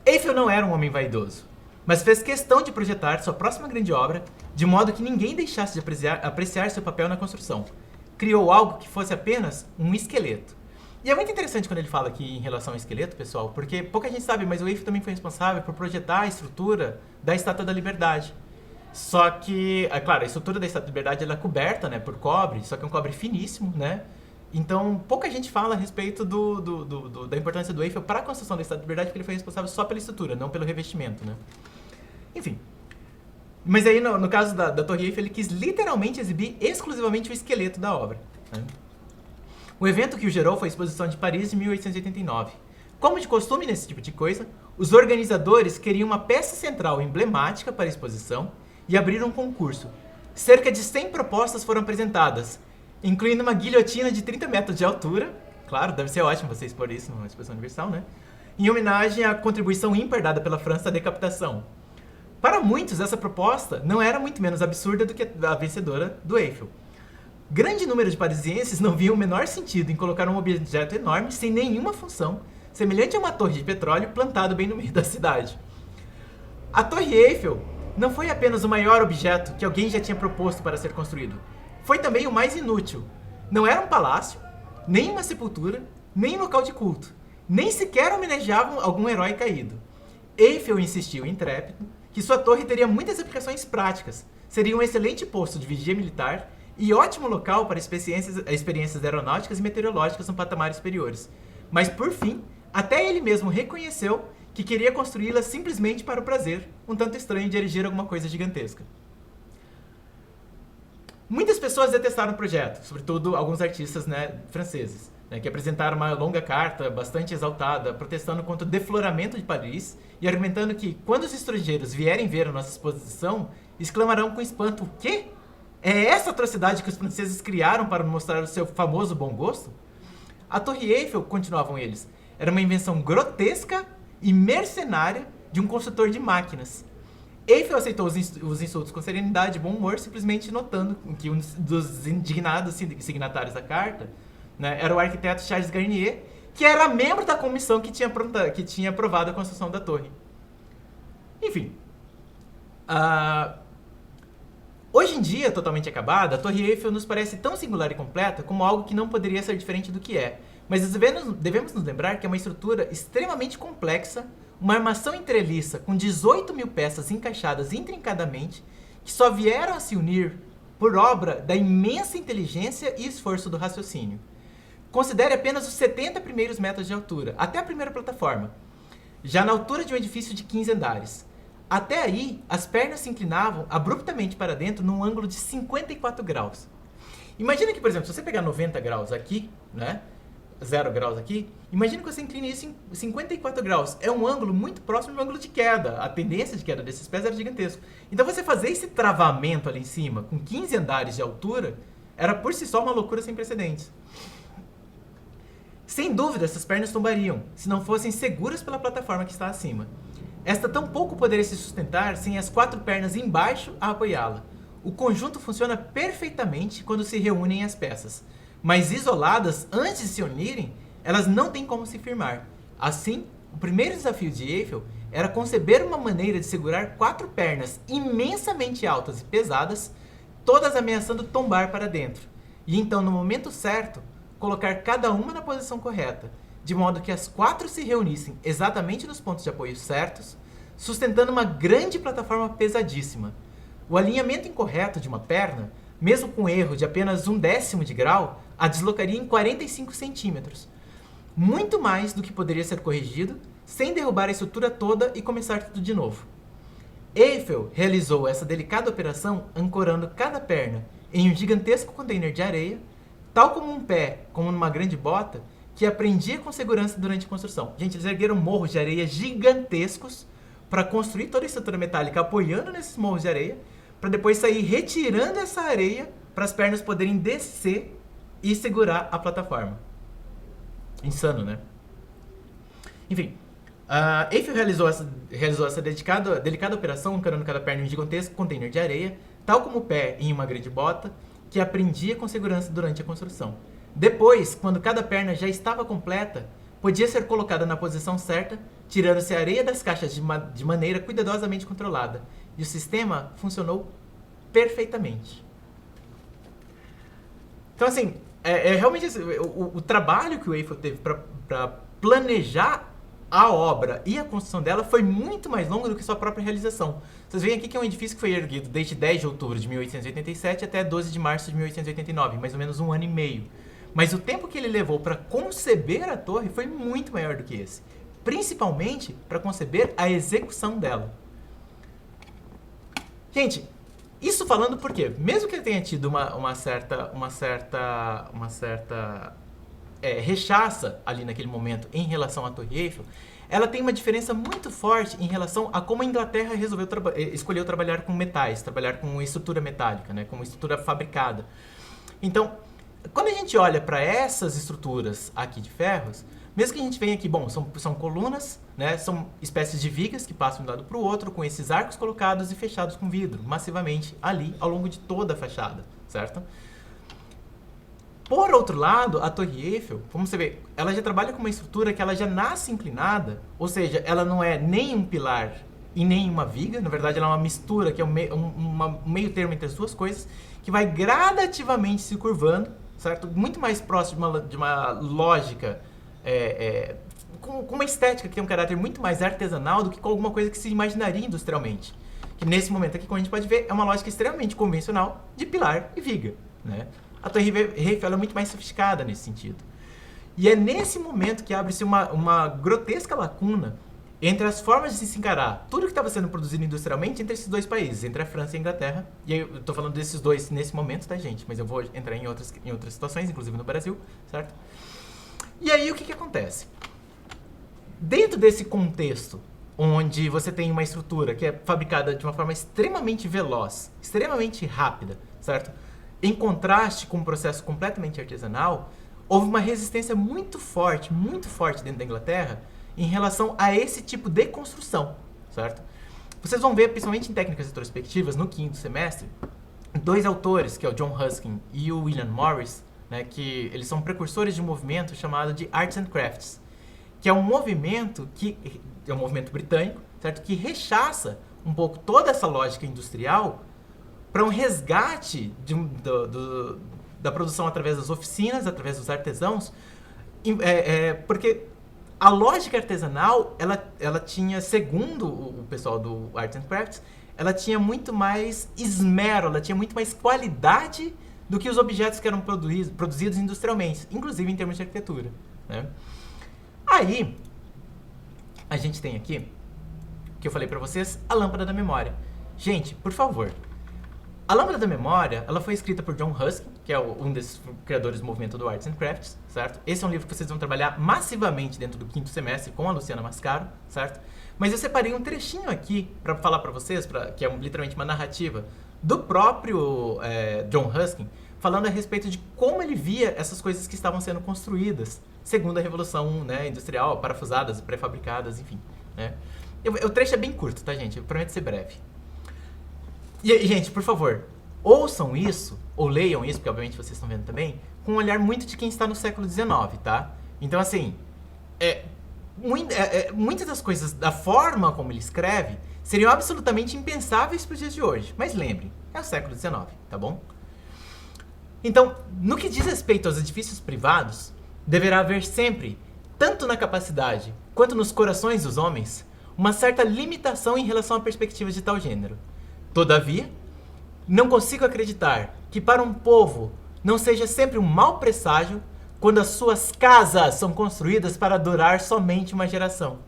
Eiffel não era um homem vaidoso, mas fez questão de projetar sua próxima grande obra de modo que ninguém deixasse de apreciar seu papel na construção. Criou algo que fosse apenas um esqueleto. E é muito interessante quando ele fala aqui em relação ao esqueleto, pessoal, porque pouca gente sabe, mas o Eiffel também foi responsável por projetar a estrutura da Estátua da Liberdade. Só que, é claro, a estrutura da Estátua da Liberdade ela é coberta, né, por cobre, só que é um cobre finíssimo, né? Então, pouca gente fala a respeito da importância do Eiffel para a construção da Estátua da Liberdade, porque ele foi responsável só pela estrutura, não pelo revestimento, né? Enfim. Mas aí, no caso da Torre Eiffel, ele quis literalmente exibir exclusivamente o esqueleto da obra, né? O evento que o gerou foi a Exposição de Paris de 1889. Como de costume nesse tipo de coisa, os organizadores queriam uma peça central emblemática para a exposição e abriram um concurso. Cerca de 100 propostas foram apresentadas, incluindo uma guilhotina de 30 metros de altura, claro, deve ser ótimo você expor isso numa exposição universal, né? Em homenagem à contribuição ímpar dada pela França à decapitação. Para muitos, essa proposta não era muito menos absurda do que a vencedora do Eiffel. Grande número de parisienses não viam o menor sentido em colocar um objeto enorme sem nenhuma função, semelhante a uma torre de petróleo plantado bem no meio da cidade. A Torre Eiffel não foi apenas o maior objeto que alguém já tinha proposto para ser construído. Foi também o mais inútil. Não era um palácio, nem uma sepultura, nem um local de culto. Nem sequer homenageavam algum herói caído. Eiffel insistiu, intrépido, que sua torre teria muitas aplicações práticas. Seria um excelente posto de vigia militar e ótimo local para experiências aeronáuticas e meteorológicas no patamares superiores. Mas, por fim, até ele mesmo reconheceu que queria construí-la simplesmente para o prazer, um tanto estranho de erigir alguma coisa gigantesca. Muitas pessoas detestaram o projeto, sobretudo alguns artistas, né, franceses, né, que apresentaram uma longa carta bastante exaltada, protestando contra o defloramento de Paris e argumentando que, quando os estrangeiros vierem ver a nossa exposição, exclamarão com espanto: o quê? É essa atrocidade que os franceses criaram para mostrar o seu famoso bom gosto? A Torre Eiffel, continuavam eles, era uma invenção grotesca e mercenária de um construtor de máquinas. Eiffel aceitou os insultos com serenidade e bom humor, simplesmente notando que um dos indignados signatários da carta, né, era o arquiteto Charles Garnier, que era membro da comissão que tinha aprovado a construção da torre. Enfim. Hoje em dia, totalmente acabada, a Torre Eiffel nos parece tão singular e completa como algo que não poderia ser diferente do que é. Mas devemos nos lembrar que é uma estrutura extremamente complexa, uma armação entreliça com 18.000 peças encaixadas intrincadamente, que só vieram a se unir por obra da imensa inteligência e esforço do raciocínio. Considere apenas os 70 primeiros metros de altura, até a primeira plataforma, já na altura de um edifício de 15 andares. Até aí, as pernas se inclinavam abruptamente para dentro num ângulo de 54 graus. Imagina que, por exemplo, se você pegar 90 graus aqui, né, 0 graus aqui, imagina que você incline isso em 54 graus. É um ângulo muito próximo do ângulo de queda. A tendência de queda desses pés era gigantesco. Então você fazer esse travamento ali em cima, com 15 andares de altura, era por si só uma loucura sem precedentes. Sem dúvida, essas pernas tombariam, se não fossem seguras pela plataforma que está acima. Esta tampouco poderia se sustentar sem as 4 pernas embaixo a apoiá-la. O conjunto funciona perfeitamente quando se reúnem as peças, mas isoladas, antes de se unirem, elas não têm como se firmar. Assim, o primeiro desafio de Eiffel era conceber uma maneira de segurar 4 pernas imensamente altas e pesadas, todas ameaçando tombar para dentro, e então, no momento certo, colocar cada uma na posição correta, de modo que as 4 se reunissem exatamente nos pontos de apoio certos, sustentando uma grande plataforma pesadíssima. O alinhamento incorreto de uma perna, mesmo com erro de apenas 1/10 de grau, a deslocaria em 45 centímetros. Muito mais do que poderia ser corrigido, sem derrubar a estrutura toda e começar tudo de novo. Eiffel realizou essa delicada operação ancorando cada perna em um gigantesco container de areia, tal como um pé, como numa grande bota, que aprendia com segurança durante a construção. Gente, eles ergueram morros de areia gigantescos para construir toda a estrutura metálica apoiando nesses morros de areia, para depois sair retirando essa areia para as pernas poderem descer e segurar a plataforma. Insano, né? Enfim, Eiffel realizou essa delicada operação ancorando cada perna em um gigantesco container de areia, tal como o pé em uma grande bota, que aprendia com segurança durante a construção. Depois, quando cada perna já estava completa, podia ser colocada na posição certa, tirando-se a areia das caixas de maneira cuidadosamente controlada. E o sistema funcionou perfeitamente. Então, assim, realmente o trabalho que o Eiffel teve para planejar a obra e a construção dela foi muito mais longo do que sua própria realização. Vocês veem aqui que é um edifício que foi erguido desde 10 de outubro de 1887 até 12 de março de 1889, mais ou menos 1 ano e meio. Mas o tempo que ele levou para conceber a torre foi muito maior do que esse. Principalmente para conceber a execução dela. Gente, isso falando por quê? Mesmo que ele tenha tido uma certa rechaça ali naquele momento em relação à Torre Eiffel, ela tem uma diferença muito forte em relação a como a Inglaterra escolheu trabalhar com metais, trabalhar com estrutura metálica, né, com estrutura fabricada. Então, quando a gente olha para essas estruturas aqui de ferros, mesmo que a gente venha aqui, bom, são colunas, né, são espécies de vigas que passam de um lado para o outro, com esses arcos colocados e fechados com vidro, massivamente ali ao longo de toda a fachada, certo? Por outro lado, a Torre Eiffel, como você vê, ela já trabalha com uma estrutura que ela já nasce inclinada, ou seja, ela não é nem um pilar e nem uma viga, na verdade ela é uma mistura, que é um meio termo entre as duas coisas, que vai gradativamente se curvando, certo? Muito mais próximo de uma lógica, com uma estética que tem um caráter muito mais artesanal do que com alguma coisa que se imaginaria industrialmente. Que nesse momento aqui, como a gente pode ver, é uma lógica extremamente convencional de pilar e viga. né? A Torre Eiffel é muito mais sofisticada nesse sentido. E é nesse momento que abre-se uma grotesca lacuna entre as formas de se encarar tudo que estava sendo produzido industrialmente entre esses dois países, entre a França e a Inglaterra. E aí eu estou falando desses dois nesse momento, tá, gente? Mas eu vou entrar em outras situações, inclusive no Brasil, certo? E aí o que acontece? Dentro desse contexto, onde você tem uma estrutura que é fabricada de uma forma extremamente veloz, extremamente rápida, certo? Em contraste com um processo completamente artesanal, houve uma resistência muito forte dentro da Inglaterra em relação a esse tipo de construção, certo? Vocês vão ver, principalmente em técnicas retrospectivas, no quinto semestre, dois autores, que é o John Ruskin e o William Morris, né, que eles são precursores de um movimento chamado de Arts and Crafts, que é um movimento britânico, certo? Que rechaça um pouco toda essa lógica industrial para um resgate da produção através das oficinas, através dos artesãos, porque a lógica artesanal, ela tinha, segundo o pessoal do Arts and Crafts, ela tinha muito mais esmero, ela tinha muito mais qualidade do que os objetos que eram produzidos industrialmente, inclusive em termos de arquitetura, né? Aí, a gente tem aqui, que eu falei pra vocês, a lâmpada da memória. Gente, por favor, a lâmpada da memória, ela foi escrita por John Ruskin, que é um desses criadores do movimento do Arts and Crafts, certo? Esse é um livro que vocês vão trabalhar massivamente dentro do quinto semestre com a Luciana Mascaro, certo? Mas eu separei um trechinho aqui para falar para vocês, que é literalmente uma narrativa do próprio John Ruskin, falando a respeito de como ele via essas coisas que estavam sendo construídas segundo a Revolução, né, Industrial, parafusadas, pré-fabricadas, enfim, né? O trecho é bem curto, tá, gente? Eu prometo ser breve. E, gente, por favor, ouçam isso, ou leiam isso, porque obviamente vocês estão vendo também, com um olhar muito de quem está no século XIX, tá? Então, assim, muitas das coisas, da forma como ele escreve, seriam absolutamente impensáveis para os dias de hoje. Mas lembrem, é o século XIX, tá bom? Então, no que diz respeito aos edifícios privados, deverá haver sempre, tanto na capacidade quanto nos corações dos homens, uma certa limitação em relação a perspectivas de tal gênero. Todavia, não consigo acreditar que para um povo não seja sempre um mau presságio quando as suas casas são construídas para durar somente uma geração.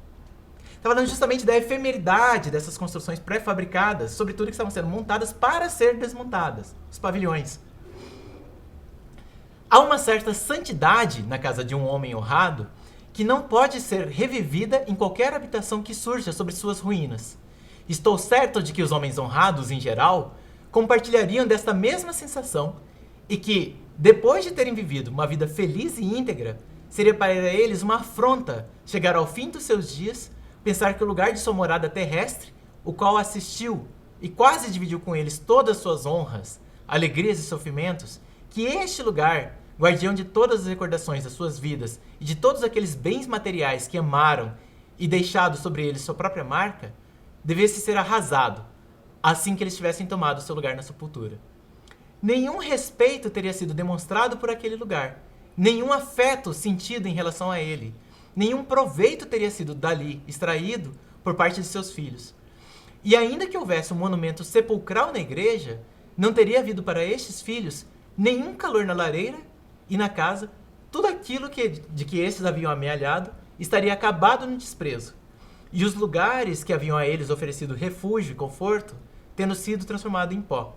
Está falando justamente da efemeridade dessas construções pré-fabricadas, sobretudo que estavam sendo montadas para ser desmontadas, os pavilhões. Há uma certa santidade na casa de um homem honrado que não pode ser revivida em qualquer habitação que surja sobre suas ruínas. Estou certo de que os homens honrados, em geral, compartilhariam desta mesma sensação e que, depois de terem vivido uma vida feliz e íntegra, seria para eles uma afronta chegar ao fim dos seus dias, pensar que o lugar de sua morada terrestre, o qual assistiu e quase dividiu com eles todas as suas honras, alegrias e sofrimentos, que este lugar, guardião de todas as recordações das suas vidas e de todos aqueles bens materiais que amaram e deixado sobre eles sua própria marca, devesse ser arrasado, assim que eles tivessem tomado seu lugar na sepultura. Nenhum respeito teria sido demonstrado por aquele lugar, nenhum afeto sentido em relação a ele, nenhum proveito teria sido dali extraído por parte de seus filhos. E ainda que houvesse um monumento sepulcral na igreja, não teria havido para estes filhos nenhum calor na lareira e na casa, tudo aquilo de que estes haviam amealhado estaria acabado no desprezo. E os lugares que haviam a eles oferecido refúgio e conforto, tendo sido transformados em pó.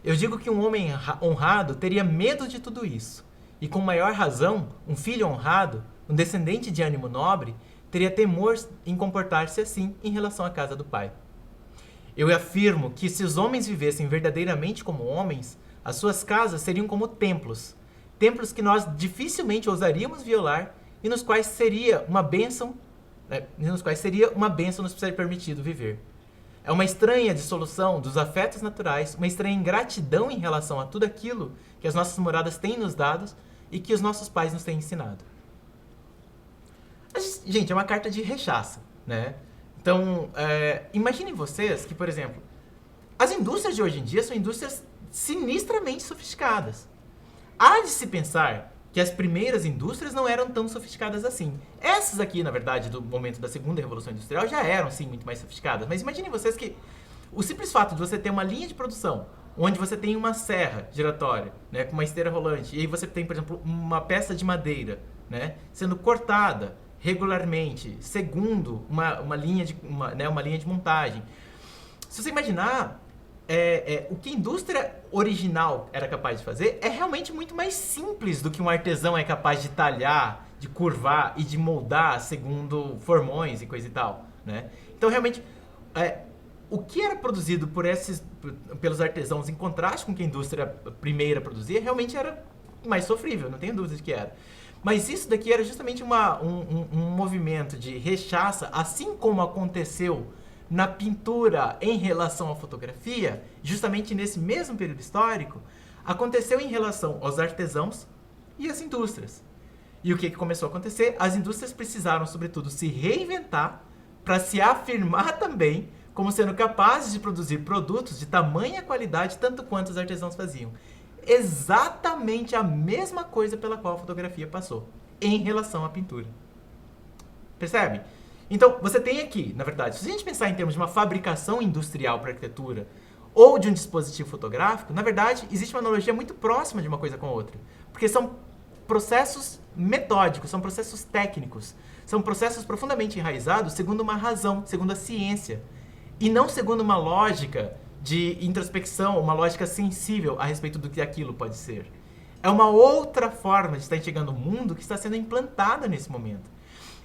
Eu digo que um homem honrado teria medo de tudo isso, e com maior razão, um filho honrado, um descendente de ânimo nobre, teria temor em comportar-se assim em relação à casa do pai. Eu afirmo que se os homens vivessem verdadeiramente como homens, as suas casas seriam como templos, templos que nós dificilmente ousaríamos violar e nos quais seria uma bênção nos ser permitido viver. É uma estranha dissolução dos afetos naturais, uma estranha ingratidão em relação a tudo aquilo que as nossas moradas têm nos dado e que os nossos pais nos têm ensinado. Gente, é uma carta de rechaça, né? Então, imaginem vocês que, por exemplo, as indústrias de hoje em dia são indústrias sinistramente sofisticadas. Há de se pensar que as primeiras indústrias não eram tão sofisticadas assim. Essas aqui, na verdade, do momento da segunda revolução industrial, já eram, sim, muito mais sofisticadas. Mas imaginem vocês que o simples fato de você ter uma linha de produção onde você tem uma serra giratória, né, com uma esteira rolante, e aí você tem, por exemplo, uma peça de madeira, né, sendo cortada regularmente, segundo uma linha de montagem. Se você imaginar, o que a indústria original era capaz de fazer é realmente muito mais simples do que um artesão é capaz de talhar, de curvar e de moldar segundo formões e coisa e tal, né? Então, realmente, o que era produzido pelos artesãos em contraste com o que a indústria primeira produzia, realmente era mais sofrível, não tenho dúvida de que era. Mas isso daqui era justamente um movimento de rechaça, assim como aconteceu na pintura em relação à fotografia, justamente nesse mesmo período histórico, aconteceu em relação aos artesãos e às indústrias. E o que começou a acontecer? As indústrias precisaram, sobretudo, se reinventar para se afirmar também como sendo capazes de produzir produtos de tamanha qualidade tanto quanto os artesãos faziam. Exatamente a mesma coisa pela qual a fotografia passou em relação à pintura. Percebe? Então, você tem aqui, na verdade, se a gente pensar em termos de uma fabricação industrial para arquitetura ou de um dispositivo fotográfico, na verdade, existe uma analogia muito próxima de uma coisa com a outra. Porque são processos metódicos, são processos técnicos, são processos profundamente enraizados segundo uma razão, segundo a ciência, e não segundo uma lógica de introspecção, uma lógica sensível a respeito do que aquilo pode ser. É uma outra forma de estar enxergando o mundo que está sendo implantada nesse momento.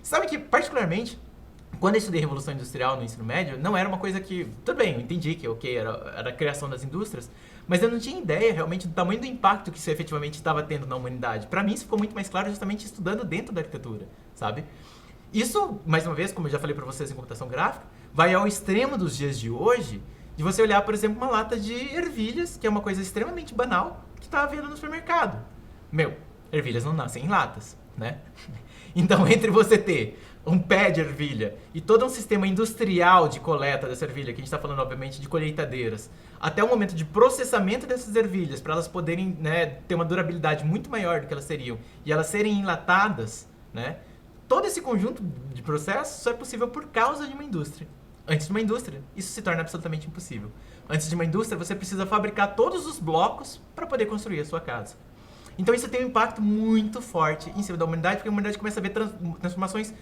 Sabe que, particularmente, quando eu estudei Revolução Industrial no ensino médio, não era uma coisa que... Tudo bem, eu entendi que era a criação das indústrias, mas eu não tinha ideia realmente do tamanho do impacto que isso efetivamente estava tendo na humanidade. Para mim, isso ficou muito mais claro justamente estudando dentro da arquitetura, sabe? Isso, mais uma vez, como eu já falei para vocês em computação gráfica, vai ao extremo dos dias de hoje, de você olhar, por exemplo, uma lata de ervilhas, que é uma coisa extremamente banal, que está à venda no supermercado. Ervilhas não nascem em latas, né? Então, entre você ter um pé de ervilha e todo um sistema industrial de coleta dessa ervilha, que a gente está falando, obviamente, de colheitadeiras, até o momento de processamento dessas ervilhas, para elas poderem, né, ter uma durabilidade muito maior do que elas seriam, e elas serem enlatadas, né? Todo esse conjunto de processos só é possível por causa de uma indústria. Antes de uma indústria, isso se torna absolutamente impossível. Antes de uma indústria, você precisa fabricar todos os blocos para poder construir a sua casa. Então isso tem um impacto muito forte em cima da humanidade, porque a humanidade começa a ver transformações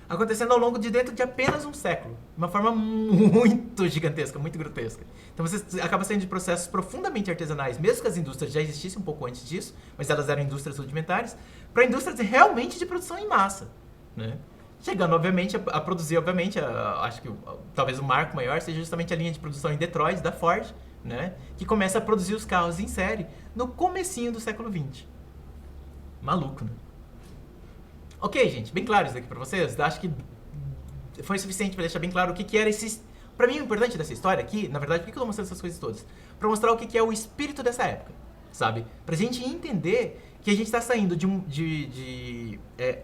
acontecendo ao longo de dentro de apenas um século. De uma forma muito gigantesca, muito grotesca. Então você acaba saindo de processos profundamente artesanais, mesmo que as indústrias já existissem um pouco antes disso, mas elas eram indústrias rudimentares, para indústrias realmente de produção em massa, né? Chegando, obviamente, a produzir, obviamente, acho que talvez o marco maior seja justamente a linha de produção em Detroit, da Ford, né? Que começa a produzir os carros em série no comecinho do século XX. Maluco, né? Ok, gente, bem claro isso daqui pra vocês. Acho que foi suficiente pra deixar bem claro o que era esse... Pra mim, o importante dessa história aqui, na verdade, por que eu tô mostrando essas coisas todas? Pra mostrar o que é o espírito dessa época, sabe? Pra gente entender que a gente tá saindo de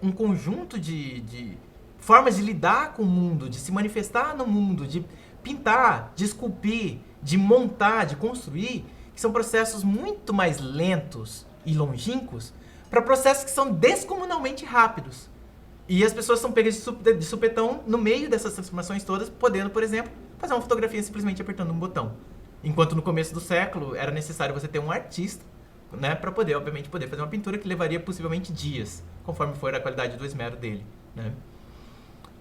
um conjunto de formas de lidar com o mundo, de se manifestar no mundo, de pintar, de esculpir, de montar, de construir, que são processos muito mais lentos e longínquos, para processos que são descomunalmente rápidos. E as pessoas são pegas de supetão no meio dessas transformações todas, podendo, por exemplo, fazer uma fotografia simplesmente apertando um botão. Enquanto no começo do século era necessário você ter um artista, né, para poder, obviamente, poder fazer uma pintura que levaria possivelmente dias, conforme for a qualidade do esmero dele, né?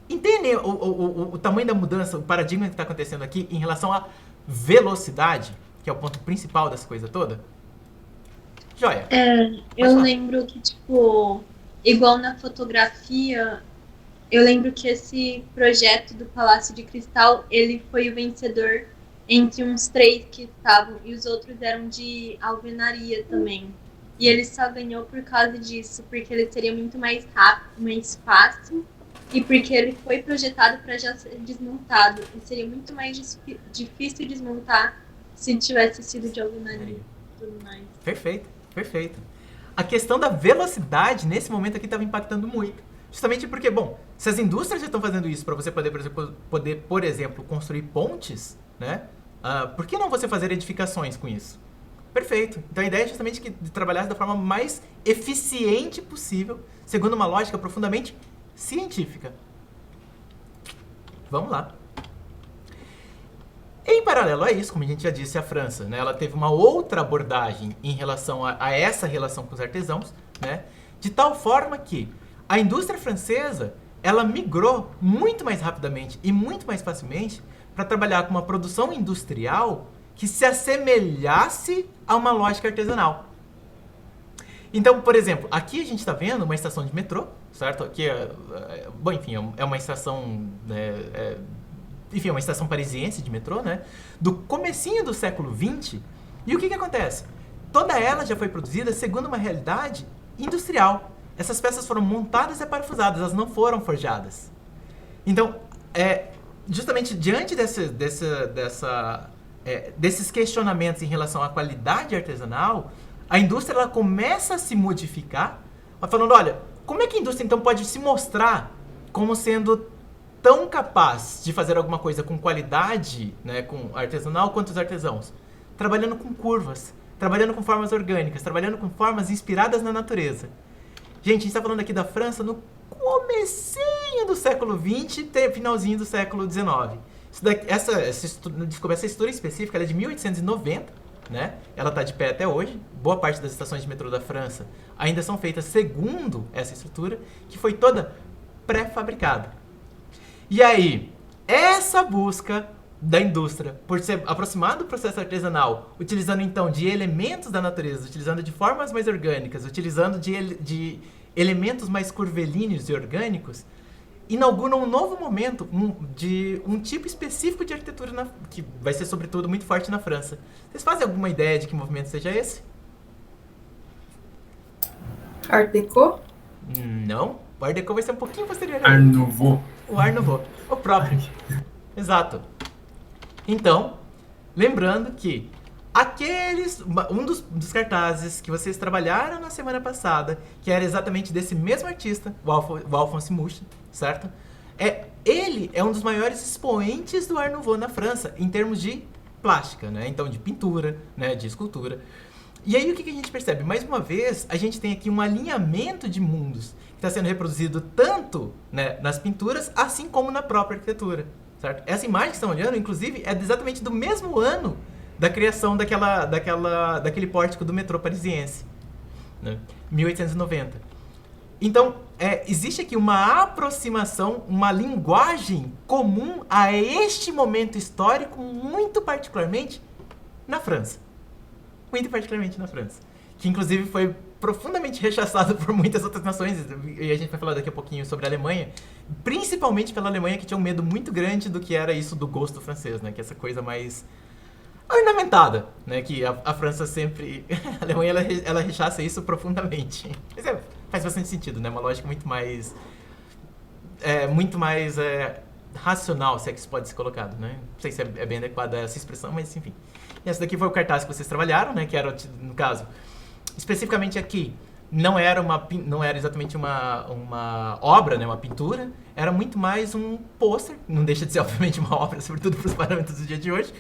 Entendem o tamanho da mudança, o paradigma que está acontecendo aqui em relação à velocidade, que é o ponto principal dessa coisa toda? Joia. Eu lembro que, tipo, igual na fotografia, eu lembro que esse projeto do Palácio de Cristal, ele foi o vencedor entre uns 3 que estavam, e os outros eram de alvenaria também. E ele só ganhou por causa disso, porque ele seria muito mais rápido, mais fácil, e porque ele foi projetado para já ser desmontado. E seria muito mais difícil desmontar se tivesse sido de alvenaria e tudo mais. Perfeito, perfeito. A questão da velocidade, nesse momento aqui, estava impactando muito. Justamente porque, bom, se as indústrias já estão fazendo isso para você poder, por exemplo, construir pontes, né? Por que não você fazer edificações com isso? Perfeito. Então a ideia é justamente de trabalhar da forma mais eficiente possível, segundo uma lógica profundamente científica. Vamos lá. Em paralelo a isso, como a gente já disse, a França, né, ela teve uma outra abordagem em relação a essa relação com os artesãos, né, de tal forma que a indústria francesa, ela migrou muito mais rapidamente e muito mais facilmente para trabalhar com uma produção industrial que se assemelhasse a uma lógica artesanal. Então, por exemplo, aqui a gente está vendo uma estação de metrô, certo? Aqui bom, enfim, é uma estação, enfim, é uma estação parisiense de metrô, né? Do comecinho do século XX. E o que acontece? Toda ela já foi produzida segundo uma realidade industrial. Essas peças foram montadas e parafusadas, elas não foram forjadas. Então, justamente diante desses questionamentos em relação à qualidade artesanal, a indústria ela começa a se modificar, falando, olha, como é que a indústria então pode se mostrar como sendo tão capaz de fazer alguma coisa com qualidade, né, com artesanal, quanto os artesãos? Trabalhando com curvas, trabalhando com formas orgânicas, trabalhando com formas inspiradas na natureza. Gente, a gente está falando aqui da França no comecinho do século XX e finalzinho do século XIX. Essa estrutura específica ela é de 1890, né? Ela está de pé até hoje. Boa parte das estações de metrô da França ainda são feitas segundo essa estrutura, que foi toda pré-fabricada. E aí, essa busca da indústria por se aproximar do processo artesanal, utilizando então de elementos da natureza, utilizando de formas mais orgânicas, utilizando de elementos mais curvilíneos e orgânicos, inaugura um novo momento de um tipo específico de arquitetura que vai ser sobretudo muito forte na França. Vocês fazem alguma ideia de que movimento seja esse? Art Deco? Não. O Art Deco vai ser um pouquinho posterior. Art Nouveau. O Art Nouveau. O próprio. Exato. Então, lembrando que um dos cartazes que vocês trabalharam na semana passada, que era exatamente desse mesmo artista, o Alphonse Mucha, certo? Ele é um dos maiores expoentes do Art Nouveau na França, em termos de plástica, né? Então, de pintura, né? De escultura. E aí, o que a gente percebe? Mais uma vez, a gente tem aqui um alinhamento de mundos que está sendo reproduzido tanto, né, nas pinturas, assim como na própria arquitetura, certo? Essa imagem que estão olhando, inclusive, é exatamente do mesmo ano da criação daquele pórtico do metrô parisiense, né? 1890. Então, existe aqui uma aproximação, uma linguagem comum a este momento histórico, muito particularmente na França. Muito particularmente na França. Que, inclusive, foi profundamente rechaçado por muitas outras nações, e a gente vai falar daqui a pouquinho sobre a Alemanha, principalmente pela Alemanha, que tinha um medo muito grande do que era isso do gosto francês, né? Que é essa coisa mais ornamentada, né? Que a França sempre... A Alemanha, ela rechaça isso profundamente. Mas faz bastante sentido, né? Uma lógica muito mais racional, se é que isso pode ser colocado, né? Não sei se é bem adequada essa expressão, mas enfim. E essa daqui foi o cartaz que vocês trabalharam, né? Que era, no caso, especificamente aqui, não era exatamente uma obra, né? Uma pintura, era muito mais um pôster, não deixa de ser, obviamente, uma obra, sobretudo para os parâmetros do dia de hoje,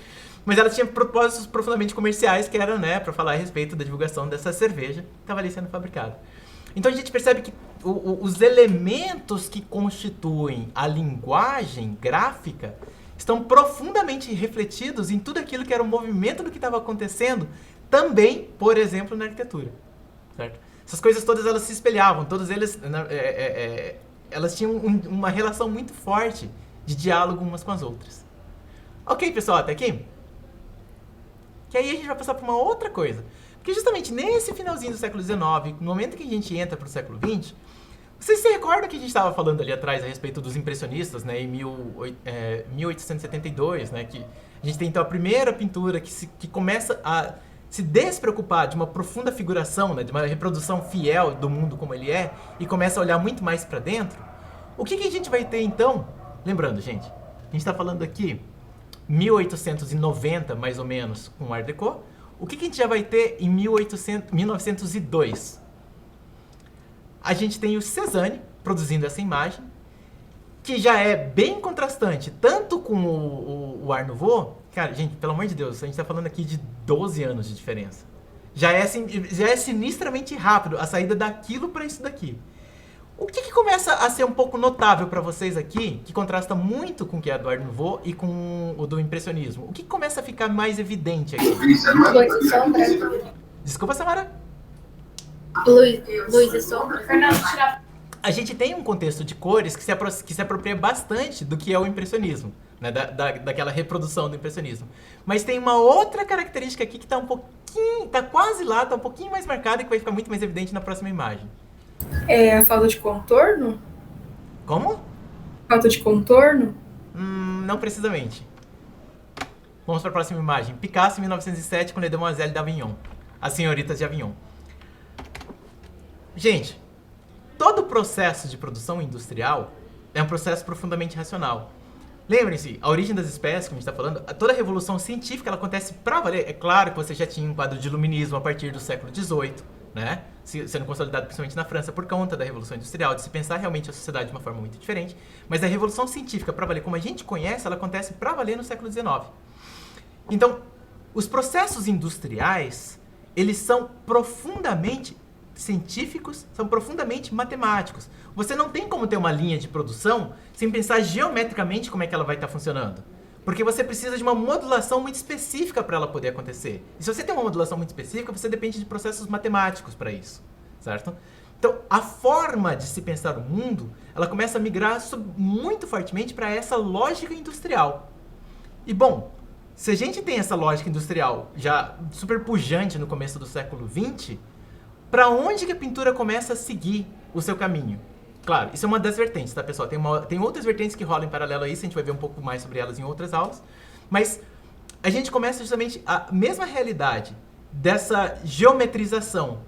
mas ela tinha propósitos profundamente comerciais, que era, né, para falar a respeito da divulgação dessa cerveja que estava ali sendo fabricada. Então a gente percebe que os elementos que constituem a linguagem gráfica estão profundamente refletidos em tudo aquilo que era o movimento do que estava acontecendo, também, por exemplo, na arquitetura, certo? Essas coisas todas elas se espelhavam, todas elas tinham uma relação muito forte de diálogo umas com as outras. Ok, pessoal, até aqui? Que aí a gente vai passar para uma outra coisa. Porque justamente nesse finalzinho do século XIX, no momento que a gente entra para o século XX, vocês se recordam que a gente estava falando ali atrás a respeito dos impressionistas, né, em 1872, né, que a gente tem então a primeira pintura que começa a se despreocupar de uma profunda figuração, né, de uma reprodução fiel do mundo como ele é, e começa a olhar muito mais para dentro. O que a gente vai ter então? Lembrando, gente, a gente está falando aqui 1890, mais ou menos, com o Art Deco. O que a gente já vai ter em 1902? A gente tem o Cézanne produzindo essa imagem, que já é bem contrastante, tanto com o Art Nouveau. Cara, gente, pelo amor de Deus, a gente está falando aqui de 12 anos de diferença. Já é sinistramente rápido a saída daquilo para isso daqui. O que começa a ser um pouco notável para vocês aqui, que contrasta muito com o que é do Art Nouveau e com o do impressionismo? O que começa a ficar mais evidente aqui? Luz e sombra. Desculpa, Samara. Luz e sombra. Fernando, tira. A gente tem um contexto de cores que se apropria bastante do que é o impressionismo, né? Daquela reprodução do impressionismo. Mas tem uma outra característica aqui que está um pouquinho, tá quase lá, tá um pouquinho mais marcada e que vai ficar muito mais evidente na próxima imagem. É a falta de contorno? Como? Falta de contorno? Não precisamente. Vamos para a próxima imagem. Picasso, 1907, com Les Demoiselles d'Avignon. As Senhoritas de Avignon. Gente, todo processo de produção industrial é um processo profundamente racional. Lembrem-se, a origem das espécies, como a gente está falando, toda a revolução científica ela acontece para valer. É claro que você já tinha um quadro de iluminismo a partir do século XVIII, né? Sendo consolidado principalmente na França por conta da Revolução Industrial, de se pensar realmente a sociedade de uma forma muito diferente. Mas a revolução científica para valer, como a gente conhece, ela acontece para valer no século XIX. Então, os processos industriais, eles são profundamente científicos, são profundamente matemáticos. Você não tem como ter uma linha de produção sem pensar geometricamente como é que ela vai estar funcionando. Porque você precisa de uma modulação muito específica para ela poder acontecer. E se você tem uma modulação muito específica, você depende de processos matemáticos para isso, certo? Então, a forma de se pensar o mundo, ela começa a migrar muito fortemente para essa lógica industrial. E, bom, se a gente tem essa lógica industrial já super pujante no começo do século XX, para onde que a pintura começa a seguir o seu caminho? Claro, isso é uma das vertentes, tá, pessoal? Tem outras vertentes que rolam em paralelo a isso, a gente vai ver um pouco mais sobre elas em outras aulas. Mas a gente começa justamente a mesma realidade dessa geometrização,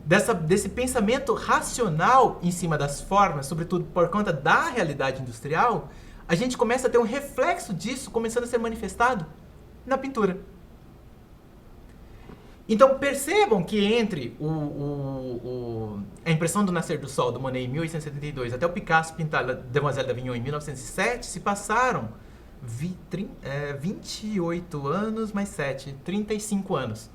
desse pensamento racional em cima das formas, sobretudo por conta da realidade industrial, a gente começa a ter um reflexo disso começando a ser manifestado na pintura. Então percebam que entre a impressão do Nascer do Sol do Monet em 1872 até o Picasso pintar Demoiselle d'Avignon em 1907 se passaram 28 anos mais 7, 35 anos.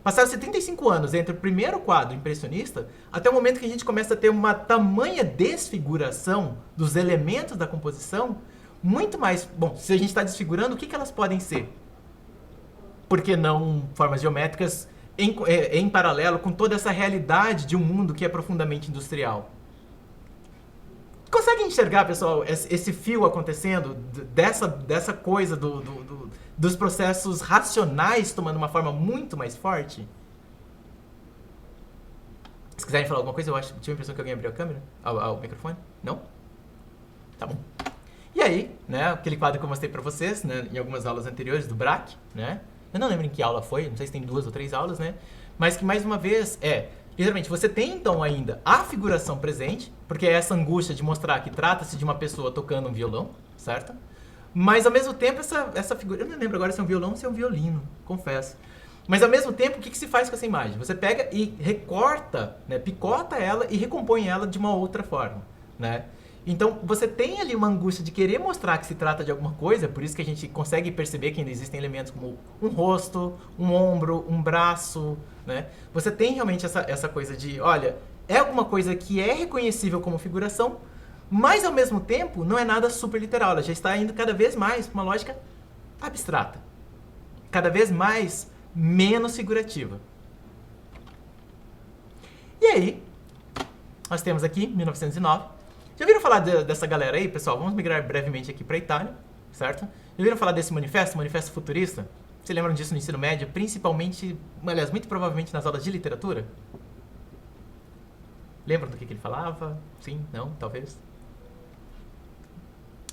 Passaram-se 35 anos entre o primeiro quadro impressionista até o momento que a gente começa a ter uma tamanha desfiguração dos elementos da composição, muito mais... Bom, se a gente está desfigurando, o que elas podem ser? Por que não formas geométricas em paralelo com toda essa realidade de um mundo que é profundamente industrial? Conseguem enxergar, pessoal, esse fio acontecendo dessa coisa dos processos racionais tomando uma forma muito mais forte? Se quiserem falar alguma coisa, eu tive a impressão que alguém abriu a câmera, o microfone. Não? Tá bom. E aí, né, aquele quadro que eu mostrei pra vocês, né, em algumas aulas anteriores do Braque, né? Eu não lembro em que aula foi, não sei se tem 2 ou 3 aulas, né? Mas que, mais uma vez, literalmente, você tem, então, ainda a figuração presente, porque é essa angústia de mostrar que trata-se de uma pessoa tocando um violão, certo? Mas, ao mesmo tempo, essa figura... Eu não lembro agora se é um violão ou se é um violino, confesso. Mas, ao mesmo tempo, o que se faz com essa imagem? Você pega e recorta, né, picota ela e recompõe ela de uma outra forma, né? Então, você tem ali uma angústia de querer mostrar que se trata de alguma coisa, por isso que a gente consegue perceber que ainda existem elementos como um rosto, um ombro, um braço, né? Você tem realmente essa coisa de, olha, é alguma coisa que é reconhecível como figuração, mas ao mesmo tempo não é nada super literal, ela já está indo cada vez mais para uma lógica abstrata, cada vez mais menos figurativa. E aí, nós temos aqui 1909. Já ouviram falar dessa galera aí, pessoal? Vamos migrar brevemente aqui para a Itália, certo? Já ouviram falar desse manifesto futurista? Vocês lembram disso no ensino médio? Principalmente, aliás, muito provavelmente nas aulas de literatura? Lembram do que ele falava? Sim? Não? Talvez?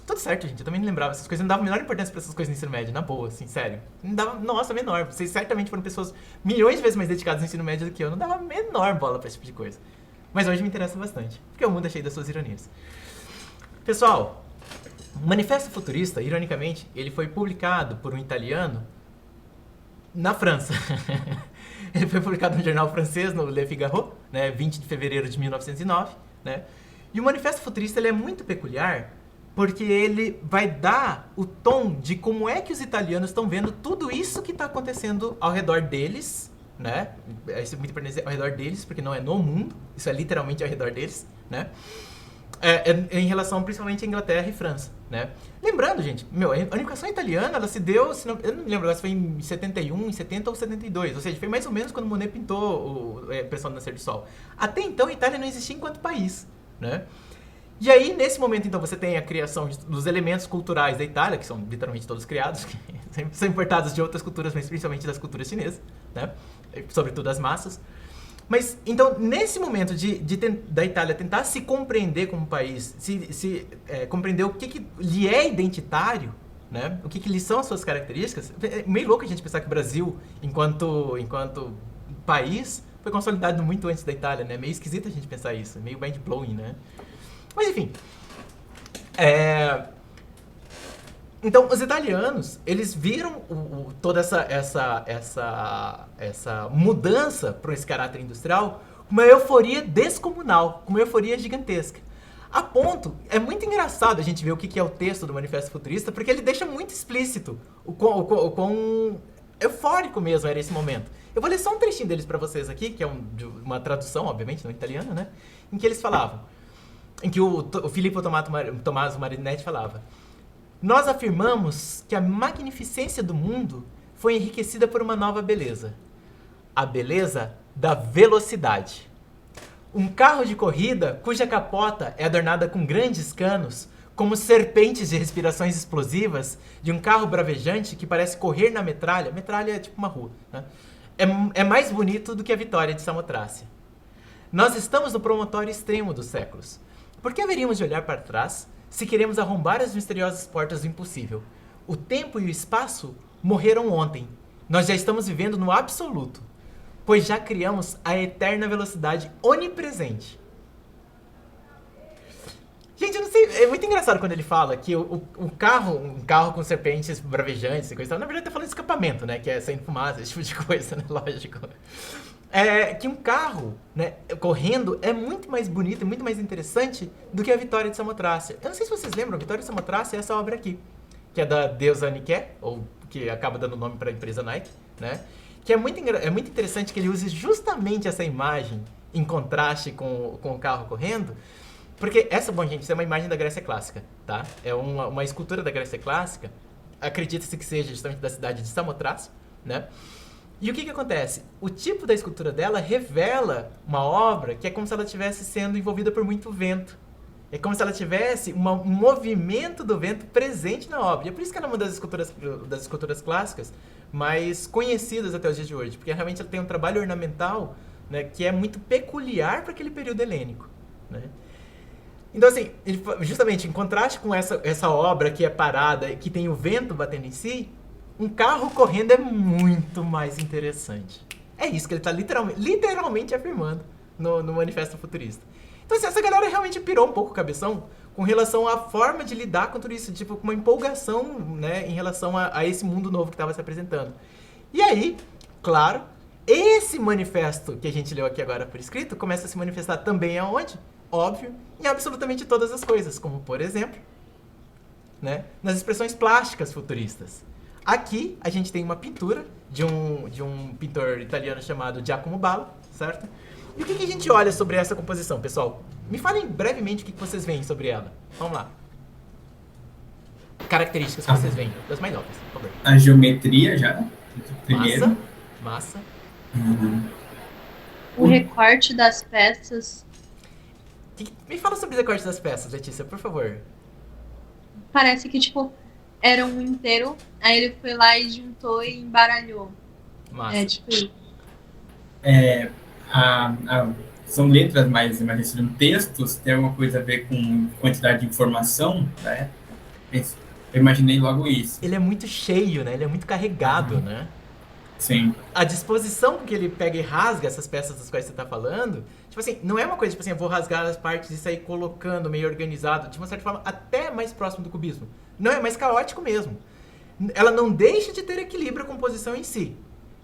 Tudo certo, gente. Eu também não lembrava essas coisas. Eu não dava a menor importância para essas coisas no ensino médio, na boa, assim, sério. Não dava, nossa, menor. Vocês certamente foram pessoas milhões de vezes mais dedicadas no ensino médio do que eu. Não dava a menor bola para esse tipo de coisa. Mas hoje me interessa bastante, porque o mundo é cheio das suas ironias. Pessoal, o Manifesto Futurista, ironicamente, ele foi publicado por um italiano na França. Ele foi publicado no jornal francês, no Le Figaro, né, 20 de fevereiro de 1909. Né? E o Manifesto Futurista ele é muito peculiar, porque ele vai dar o tom de como é que os italianos estão vendo tudo isso que está acontecendo ao redor deles, né? Isso é muito importante dizer ao redor deles, porque não é no mundo, isso é literalmente ao redor deles, né? em relação principalmente à Inglaterra e França, né? Lembrando, gente, a unificação italiana, ela se deu, eu não me lembro, se foi em 71, em 70 ou 72, ou seja, foi mais ou menos quando Monet pintou a Impressão do Nascer do Sol. Até então, a Itália não existia enquanto país, né? E aí, nesse momento, então, você tem a criação dos elementos culturais da Itália, que são literalmente todos criados, que são importados de outras culturas, mas principalmente das culturas chinesas, né? Sobretudo as massas. Mas, então, nesse momento da Itália tentar se compreender como país, compreender o que lhe é identitário, né? O que lhe são as suas características, é meio louco a gente pensar que o Brasil, enquanto país, foi consolidado muito antes da Itália, né? Meio esquisito a gente pensar isso, meio mind-blowing, né? Mas, enfim. Então, os italianos, eles viram toda essa mudança para esse caráter industrial com uma euforia descomunal, com uma euforia gigantesca. A ponto, é muito engraçado a gente ver o que é o texto do Manifesto Futurista, porque ele deixa muito explícito o quão eufórico mesmo era esse momento. Eu vou ler só um trechinho deles para vocês aqui, que é uma tradução, obviamente, não italiana, né? Em que eles falavam, em que o Filippo Tommaso Marinetti falava: nós afirmamos que a magnificência do mundo foi enriquecida por uma nova beleza. A beleza da velocidade. Um carro de corrida cuja capota é adornada com grandes canos, como serpentes de respirações explosivas, de um carro bravejante que parece correr na metralha. Metralha é tipo uma rua, né? É mais bonito do que a vitória de Samotrácia. Nós estamos no promontório extremo dos séculos. Por que haveríamos de olhar para trás se queremos arrombar as misteriosas portas do impossível? O tempo e o espaço morreram ontem. Nós já estamos vivendo no absoluto, pois já criamos a eterna velocidade onipresente. Gente, eu não sei, é muito engraçado quando ele fala que um carro com serpentes bravejantes e coisa e tal, na verdade tá falando de escapamento, né, que é saindo fumaça, esse tipo de coisa, né, lógico. Que um carro, né, correndo é muito mais bonito e muito mais interessante do que a Vitória de Samotrácia. Eu não sei se vocês lembram, a Vitória de Samotrácia é essa obra aqui, que é da deusa Nike, ou que acaba dando nome para a empresa Nike, né? Que é muito interessante que ele use justamente essa imagem em contraste com o carro correndo, porque bom, gente, isso é uma imagem da Grécia Clássica, tá? É uma escultura da Grécia Clássica, acredita-se que seja justamente da cidade de Samotrácia, né? E o que acontece? O tipo da escultura dela revela uma obra que é como se ela estivesse sendo envolvida por muito vento. É como se ela tivesse um movimento do vento presente na obra. E é por isso que ela é uma das esculturas clássicas mais conhecidas até os dias de hoje. Porque realmente ela tem um trabalho ornamental, né, que é muito peculiar para aquele período helênico, né? Então, assim, justamente em contraste com essa obra que é parada, que tem o vento batendo em si, um carro correndo é muito mais interessante. É isso que ele está literalmente afirmando no Manifesto Futurista. Então, assim, essa galera realmente pirou um pouco o cabeção com relação à forma de lidar com tudo isso, tipo, com uma empolgação, né, em relação a esse mundo novo que estava se apresentando. E aí, claro, esse manifesto que a gente leu aqui agora por escrito começa a se manifestar também aonde? Óbvio, em absolutamente todas as coisas, como, por exemplo, né, nas expressões plásticas futuristas. Aqui a gente tem uma pintura de um pintor italiano chamado Giacomo Ballo, certo? E o que a gente olha sobre essa composição, pessoal? Me falem brevemente o que vocês veem sobre ela. Vamos lá. Características que vocês veem, das mais óbvias, por favor. A geometria já, primeiro. Massa. Uhum. O recorte das peças. Me fala sobre o recorte das peças, Letícia, por favor. Parece que, tipo, era um inteiro, aí ele foi lá e juntou e embaralhou. Massa. É, tipo isso. São letras mais seriam textos, tem alguma coisa a ver com quantidade de informação, né? Eu imaginei logo isso. Ele é muito cheio, né? Ele é muito carregado, né? Sim. A disposição com que ele pega e rasga essas peças das quais você está falando, tipo assim, não é uma coisa, tipo assim, eu vou rasgar as partes e sair colocando meio organizado, de uma certa forma, até mais próximo do cubismo. Não, é mais caótico mesmo. Ela não deixa de ter equilíbrio a composição em si,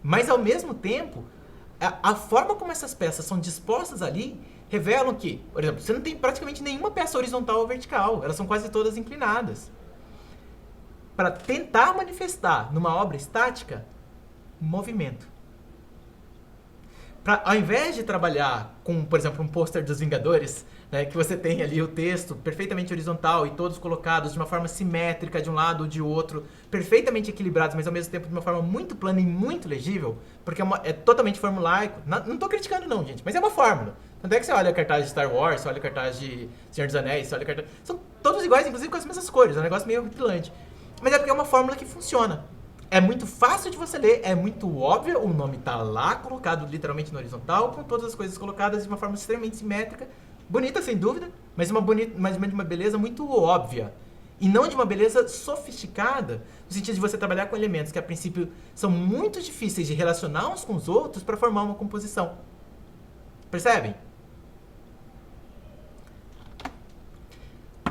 mas ao mesmo tempo, a forma como essas peças são dispostas ali revelam que, por exemplo, você não tem praticamente nenhuma peça horizontal ou vertical, elas são quase todas inclinadas. Para tentar manifestar numa obra estática movimento. ao invés de trabalhar com, por exemplo, um pôster dos Vingadores, né, que você tem ali o texto perfeitamente horizontal e todos colocados de uma forma simétrica de um lado ou de outro, perfeitamente equilibrados, mas ao mesmo tempo de uma forma muito plana e muito legível, porque é totalmente formulaico. Não tô criticando não, gente, mas é uma fórmula. Tanto é que você olha a cartaz de Star Wars, você olha a cartaz de Senhor dos Anéis, você olha a cartaz... São todos iguais, inclusive com as mesmas cores, é um negócio meio horripilante. Mas é porque é uma fórmula que funciona. É muito fácil de você ler, é muito óbvio, o nome tá lá, colocado literalmente no horizontal, com todas as coisas colocadas de uma forma extremamente simétrica, bonita sem dúvida, mas de uma beleza muito óbvia. E não de uma beleza sofisticada, no sentido de você trabalhar com elementos que a princípio são muito difíceis de relacionar uns com os outros para formar uma composição. Percebem?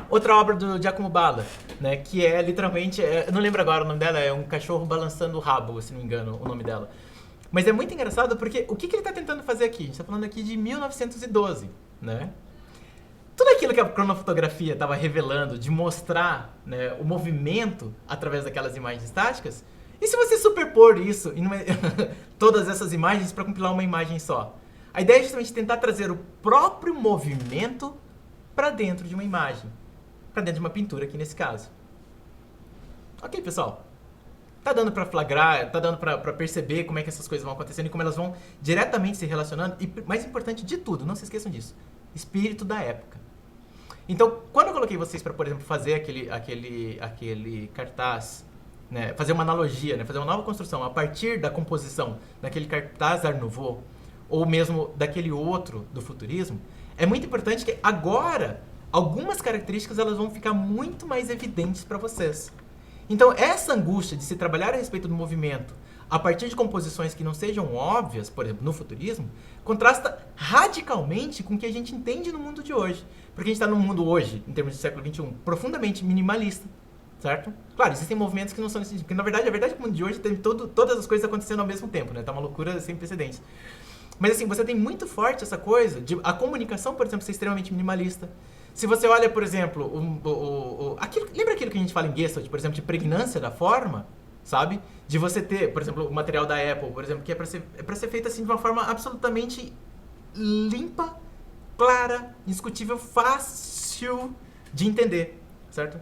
Outra obra do Giacomo Balla, né, que é literalmente, eu não lembro agora o nome dela, é um cachorro balançando o rabo, se não me engano, o nome dela. Mas é muito engraçado porque o que ele está tentando fazer aqui? A gente está falando aqui de 1912, né? Tudo aquilo que a cronofotografia estava revelando, de mostrar, né, o movimento através daquelas imagens estáticas, e se você superpor isso em todas essas imagens para compilar uma imagem só? A ideia é justamente tentar trazer o próprio movimento para dentro de uma imagem. Para dentro de uma pintura aqui nesse caso. Ok, pessoal? Tá dando para flagrar, tá dando para perceber como é que essas coisas vão acontecendo e como elas vão diretamente se relacionando. E mais importante de tudo, não se esqueçam disso, espírito da época. Então, quando eu coloquei vocês para, por exemplo, fazer aquele cartaz, né, fazer uma analogia, né, fazer uma nova construção a partir da composição daquele cartaz Art Nouveau, ou mesmo daquele outro do futurismo, é muito importante que agora algumas características elas vão ficar muito mais evidentes para vocês. Então, essa angústia de se trabalhar a respeito do movimento a partir de composições que não sejam óbvias, por exemplo, no futurismo, contrasta radicalmente com o que a gente entende no mundo de hoje. Porque a gente está num mundo hoje, em termos do século XXI, profundamente minimalista, certo? Claro, existem movimentos que não são nesse sentido, porque na verdade, a verdade é que o mundo de hoje tem todas as coisas acontecendo ao mesmo tempo, né? Tá uma loucura sem precedentes. Mas assim, você tem muito forte essa coisa de a comunicação, por exemplo, ser extremamente minimalista. Se você olha, por exemplo, lembra aquilo que a gente fala em Gestalt, por exemplo, de pregnância da forma, sabe? De você ter, por exemplo, o material da Apple, por exemplo, que é para ser feito assim de uma forma absolutamente limpa, clara, indiscutível, fácil de entender, certo?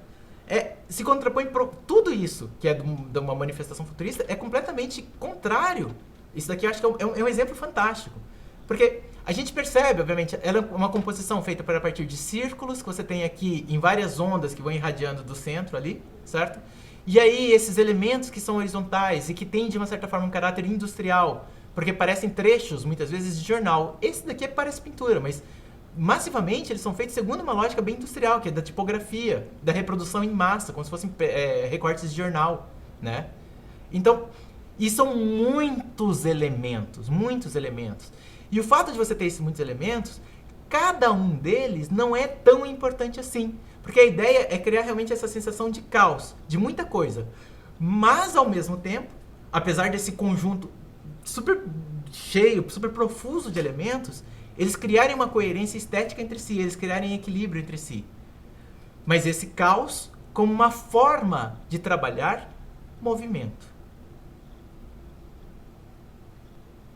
Se contrapõe tudo isso, que é de uma manifestação futurista, é completamente contrário. Isso daqui eu acho que é um exemplo fantástico. Porque a gente percebe, obviamente, ela é uma composição feita a partir de círculos, que você tem aqui em várias ondas que vão irradiando do centro ali, certo? E aí esses elementos que são horizontais e que têm, de uma certa forma, um caráter industrial, porque parecem trechos, muitas vezes, de jornal. Esse daqui parece pintura, mas massivamente eles são feitos segundo uma lógica bem industrial, que é da tipografia, da reprodução em massa, como se fossem recortes de jornal, né? Então, e são muitos elementos, muitos elementos. E o fato de você ter esses muitos elementos, cada um deles não é tão importante assim. Porque a ideia é criar realmente essa sensação de caos, de muita coisa. Mas, ao mesmo tempo, apesar desse conjunto super cheio, super profuso de elementos, eles criarem uma coerência estética entre si, eles criarem equilíbrio entre si. Mas esse caos como uma forma de trabalhar movimento.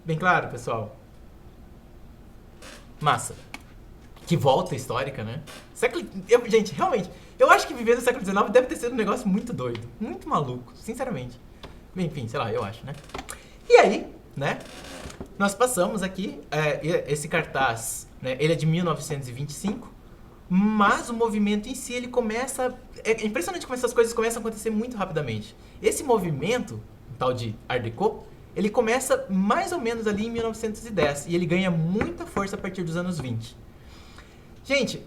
Bem claro, pessoal? Massa. Que volta histórica, né? Gente, realmente, eu acho que viver no século XIX deve ter sido um negócio muito doido. Muito maluco, sinceramente. Enfim, sei lá, eu acho, né? E aí, né? Nós passamos aqui, esse cartaz, né? Ele é de 1925, mas o movimento em si, ele começa... É impressionante como essas coisas começam a acontecer muito rapidamente. Esse movimento, o tal de Art Deco, ele começa mais ou menos ali em 1910 e ele ganha muita força a partir dos anos 20. Gente,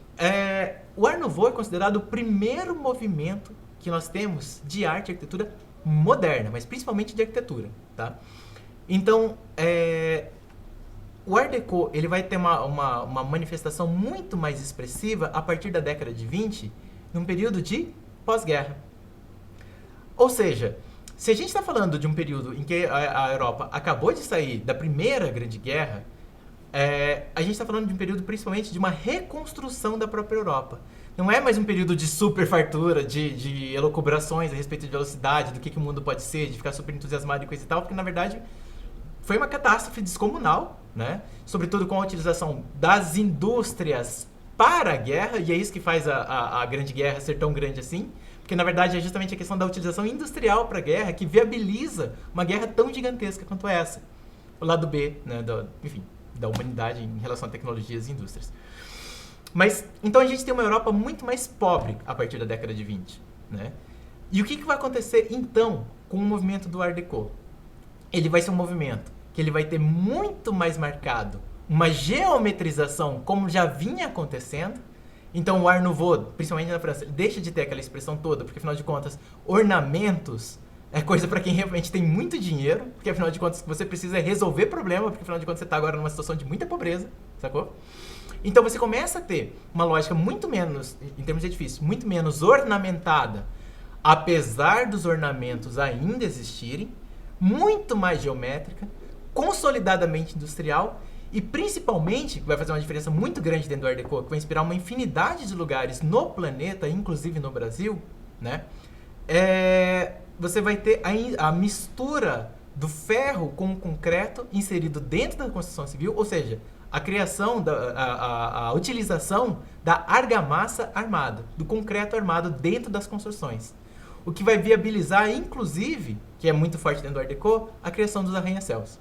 o Art Nouveau é considerado o primeiro movimento que nós temos de arte e arquitetura moderna, mas principalmente de arquitetura, tá? Então, o Art Deco ele vai ter uma manifestação muito mais expressiva a partir da década de 20, num período de pós-guerra. Ou seja, se a gente está falando de um período em que a Europa acabou de sair da Primeira Grande Guerra, a gente está falando de um período principalmente de uma reconstrução da própria Europa. Não é mais um período de super fartura, de elucubrações a respeito de velocidade, do que o mundo pode ser, de ficar super entusiasmado e coisa e tal, porque na verdade foi uma catástrofe descomunal, né? Sobretudo com a utilização das indústrias para a guerra, e é isso que faz a Grande Guerra ser tão grande assim, porque na verdade é justamente a questão da utilização industrial para a guerra que viabiliza uma guerra tão gigantesca quanto essa. O lado B, né, da humanidade em relação a tecnologias e indústrias. Mas, então a gente tem uma Europa muito mais pobre a partir da década de 20, né? E o que vai acontecer, então, com o movimento do Art Deco? Ele vai ser um movimento que ele vai ter muito mais marcado uma geometrização, como já vinha acontecendo. Então, o Art Nouveau, principalmente na França, deixa de ter aquela expressão toda, porque, afinal de contas, ornamentos é coisa para quem realmente tem muito dinheiro, porque, afinal de contas, você precisa resolver problema, porque, afinal de contas, você está agora numa situação de muita pobreza, sacou? Então, você começa a ter uma lógica muito menos, em termos de edifício, muito menos ornamentada, apesar dos ornamentos ainda existirem, muito mais geométrica, consolidadamente industrial e, principalmente, vai fazer uma diferença muito grande dentro do Art Deco, que vai inspirar uma infinidade de lugares no planeta, inclusive no Brasil, né? Você vai ter a mistura do ferro com o concreto inserido dentro da construção civil, ou seja, a criação, a utilização da argamassa armada, do concreto armado dentro das construções. O que vai viabilizar, inclusive, que é muito forte dentro do Art Deco, a criação dos arranha-céus.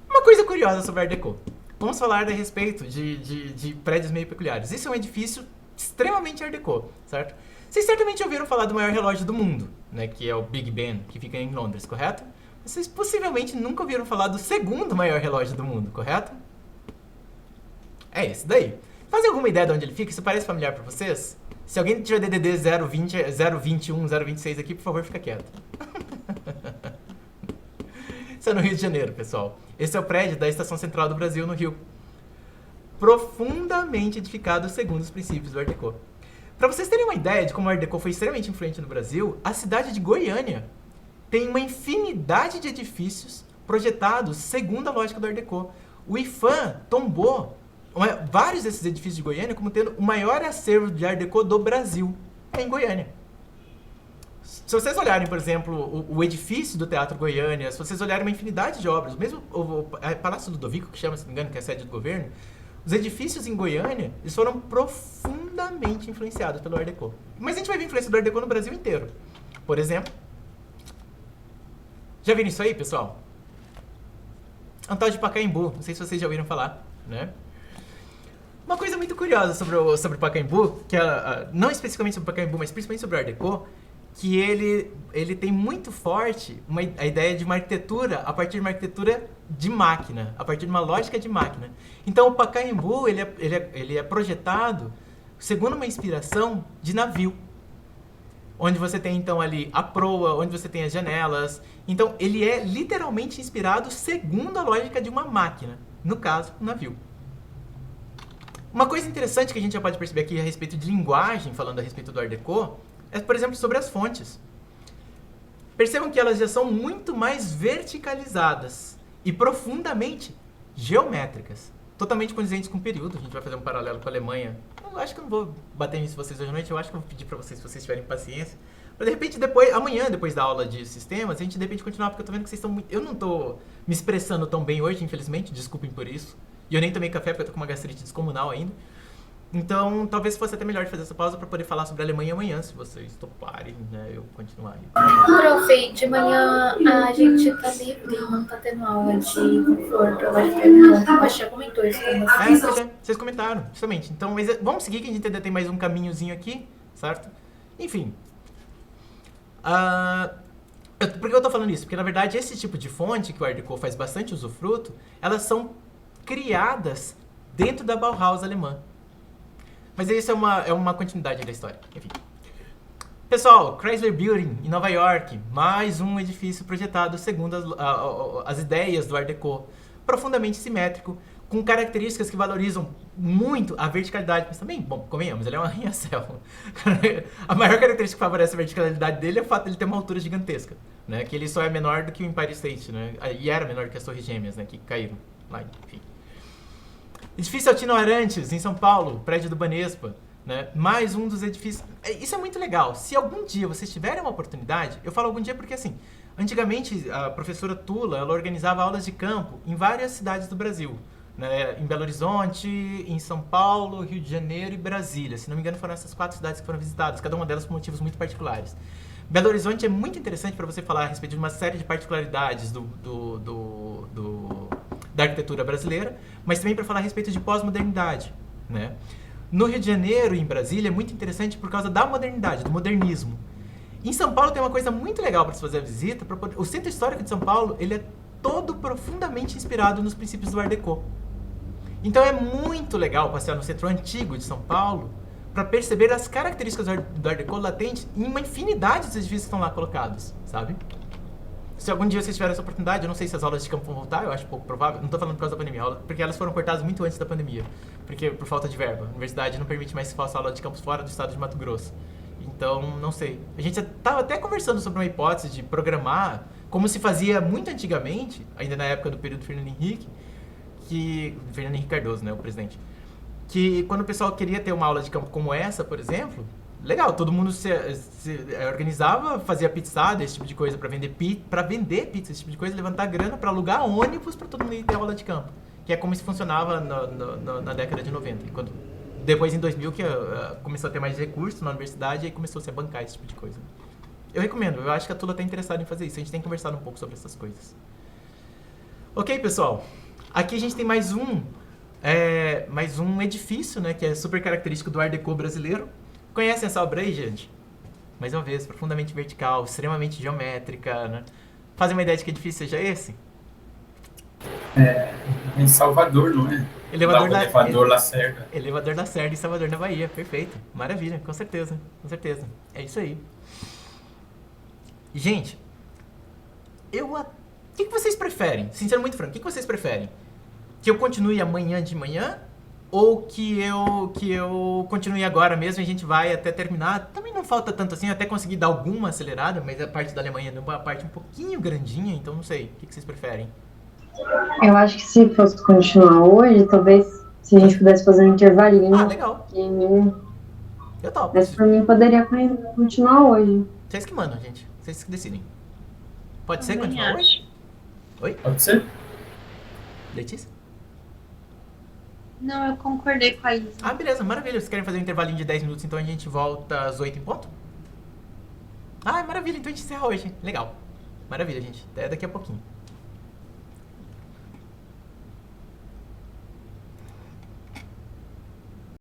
Uma coisa curiosa sobre Art Deco. Vamos falar a respeito de prédios meio peculiares. Isso é um edifício extremamente Art Deco, certo? Vocês certamente ouviram falar do maior relógio do mundo, né, que é o Big Ben, que fica em Londres, correto? Vocês possivelmente nunca ouviram falar do segundo maior relógio do mundo, correto? É esse daí. Fazem alguma ideia de onde ele fica? Isso parece familiar para vocês? Se alguém tiver DDD 020, 021, 026 aqui, por favor, fica quieto. Isso é no Rio de Janeiro, pessoal. Esse é o prédio da Estação Central do Brasil, no Rio. Profundamente edificado segundo os princípios do Art Deco. Para vocês terem uma ideia de como o Art Deco foi extremamente influente no Brasil, a cidade de Goiânia tem uma infinidade de edifícios projetados segundo a lógica do Art Deco. O IFAM tombou vários desses edifícios de Goiânia como tendo o maior acervo de Art Deco do Brasil, em Goiânia. Se vocês olharem, por exemplo, o edifício do Teatro Goiânia, se vocês olharem uma infinidade de obras, mesmo o Palácio Ludovico, que chama, se não me engano, que é a sede do governo, os edifícios em Goiânia, eles foram profundamente influenciados pelo Art Deco. Mas a gente vai ver a influência do Art Deco no Brasil inteiro. Por exemplo, já viram isso aí, pessoal? É um tal de Pacaembu, não sei se vocês já ouviram falar, né? Uma coisa muito curiosa sobre o Pacaembu, que não especificamente sobre o Pacaembu, mas principalmente sobre o Art Deco, que ele tem muito forte a ideia de uma arquitetura a partir de uma arquitetura de máquina, a partir de uma lógica de máquina. Então o Pacaembu ele é projetado segundo uma inspiração de navio, onde você tem então ali a proa, onde você tem as janelas. Então ele é literalmente inspirado segundo a lógica de uma máquina, no caso, um navio. Uma coisa interessante que a gente já pode perceber aqui a respeito de linguagem, falando a respeito do Art Deco, é, por exemplo, sobre as fontes. Percebam que elas já são muito mais verticalizadas e profundamente geométricas, totalmente condizentes com o período. A gente vai fazer um paralelo com a Alemanha. Eu acho que eu não vou bater nisso vocês hoje à noite, eu acho que eu vou pedir para vocês, se vocês tiverem paciência. Mas de repente, amanhã, depois da aula de sistemas, a gente de repente continuar, porque eu tô vendo que vocês estão muito... Eu não tô me expressando tão bem hoje, infelizmente, desculpem por isso. E eu nem tomei café, porque eu tô com uma gastrite descomunal ainda. Então, talvez fosse até melhor de fazer essa pausa para poder falar sobre a Alemanha amanhã, se vocês toparem, né, eu continuar aí. Prof, de manhã a gente tá livre, não tá tendo aula de conforto, eu acho que já comentou isso com vocês. Vocês comentaram, justamente. Então, mas vamos seguir, que a gente ainda tem mais um caminhozinho aqui, certo? Enfim. Por que eu tô falando isso? Porque, na verdade, esse tipo de fonte, que o Art Deco faz bastante usufruto, elas são criadas dentro da Bauhaus alemã. Mas isso é uma continuidade da história. Enfim. Pessoal, Chrysler Building, em Nova York. Mais um edifício projetado segundo as ideias do Art Deco. Profundamente simétrico, com características que valorizam muito a verticalidade. Mas também, bom, convenhamos, ele é um arranha-céu. A maior característica que favorece a verticalidade dele é o fato de ele ter uma altura gigantesca, né? Que ele só é menor do que o Empire State, né? E era menor que as Torres Gêmeas, né? Que caíram lá, enfim. Edifício Altino Arantes, em São Paulo, prédio do Banespa, né? Mais um dos edifícios... Isso é muito legal. Se algum dia vocês tiverem uma oportunidade, eu falo algum dia porque, assim, Antigamente, a professora Tula, ela organizava aulas de campo em várias cidades do Brasil. Né? Em Belo Horizonte, em São Paulo, Rio de Janeiro e Brasília. Se não me engano, foram essas 4 cidades que foram visitadas, cada uma delas por motivos muito particulares. Belo Horizonte é muito interessante para você falar a respeito de uma série de particularidades da arquitetura brasileira, mas também para falar a respeito de pós-modernidade. Né? No Rio de Janeiro e em Brasília é muito interessante por causa da modernidade, do modernismo. Em São Paulo tem uma coisa muito legal para se fazer a visita. O Centro Histórico de São Paulo ele é todo profundamente inspirado nos princípios do Art Deco. Então é muito legal passear no centro antigo de São Paulo para perceber as características do Art Deco latentes em uma infinidade de edifícios que estão lá colocados, sabe? Se algum dia vocês tiverem essa oportunidade, eu não sei se as aulas de campo vão voltar, eu acho pouco provável, não estou falando por causa da pandemia, porque elas foram cortadas muito antes da pandemia, porque por falta de verba. A universidade não permite mais que se faça aula de campus fora do estado de Mato Grosso. Então, não sei. A gente estava até conversando sobre uma hipótese de programar, como se fazia muito antigamente, ainda na época do período Fernando Henrique Cardoso, né, o presidente, que quando o pessoal queria ter uma aula de campo como essa, por exemplo, legal, todo mundo se organizava, fazia pizzada, esse tipo de coisa, para vender pizza, esse tipo de coisa, levantar grana para alugar ônibus para todo mundo ir ter aula de campo, que é como isso funcionava na década de 90, depois em 2000 que começou a ter mais recursos na universidade e aí começou-se a bancar esse tipo de coisa. Eu recomendo, eu acho que a Tula está interessada em fazer isso, a gente tem conversado um pouco sobre essas coisas. Ok, pessoal? Aqui a gente tem mais um edifício, né, que é super característico do Art Deco brasileiro. Conhecem essa obra aí, gente? Mais uma vez, profundamente vertical, extremamente geométrica, né? Fazem uma ideia de que edifício seja esse? Em Salvador, não é? Elevador Lacerda. Elevador Lacerda em Salvador, na Bahia. Perfeito. Maravilha, com certeza. Com certeza. É isso aí. Gente, o que vocês preferem? Sendo muito franco, o que vocês preferem? Que eu continue amanhã de manhã? Ou que eu continue agora mesmo e a gente vai até terminar? Também não falta tanto assim, eu até consegui dar alguma acelerada, mas a parte da Alemanha é uma parte um pouquinho grandinha, então não sei. O que vocês preferem? Eu acho que se fosse continuar hoje, talvez se a gente pudesse fazer um intervalinho. Ah, legal. Eu topo. Mas por mim poderia continuar hoje. Vocês que mandam, gente. Vocês que decidem. Pode ser continuar hoje? Oi? Pode ser? Letícia? Não, eu concordei com a Isa. Ah, beleza, maravilha. Vocês querem fazer um intervalinho de 10 minutos, então a gente volta às 8 em ponto? Ah, maravilha, então a gente encerra hoje. Legal. Maravilha, gente. Até daqui a pouquinho.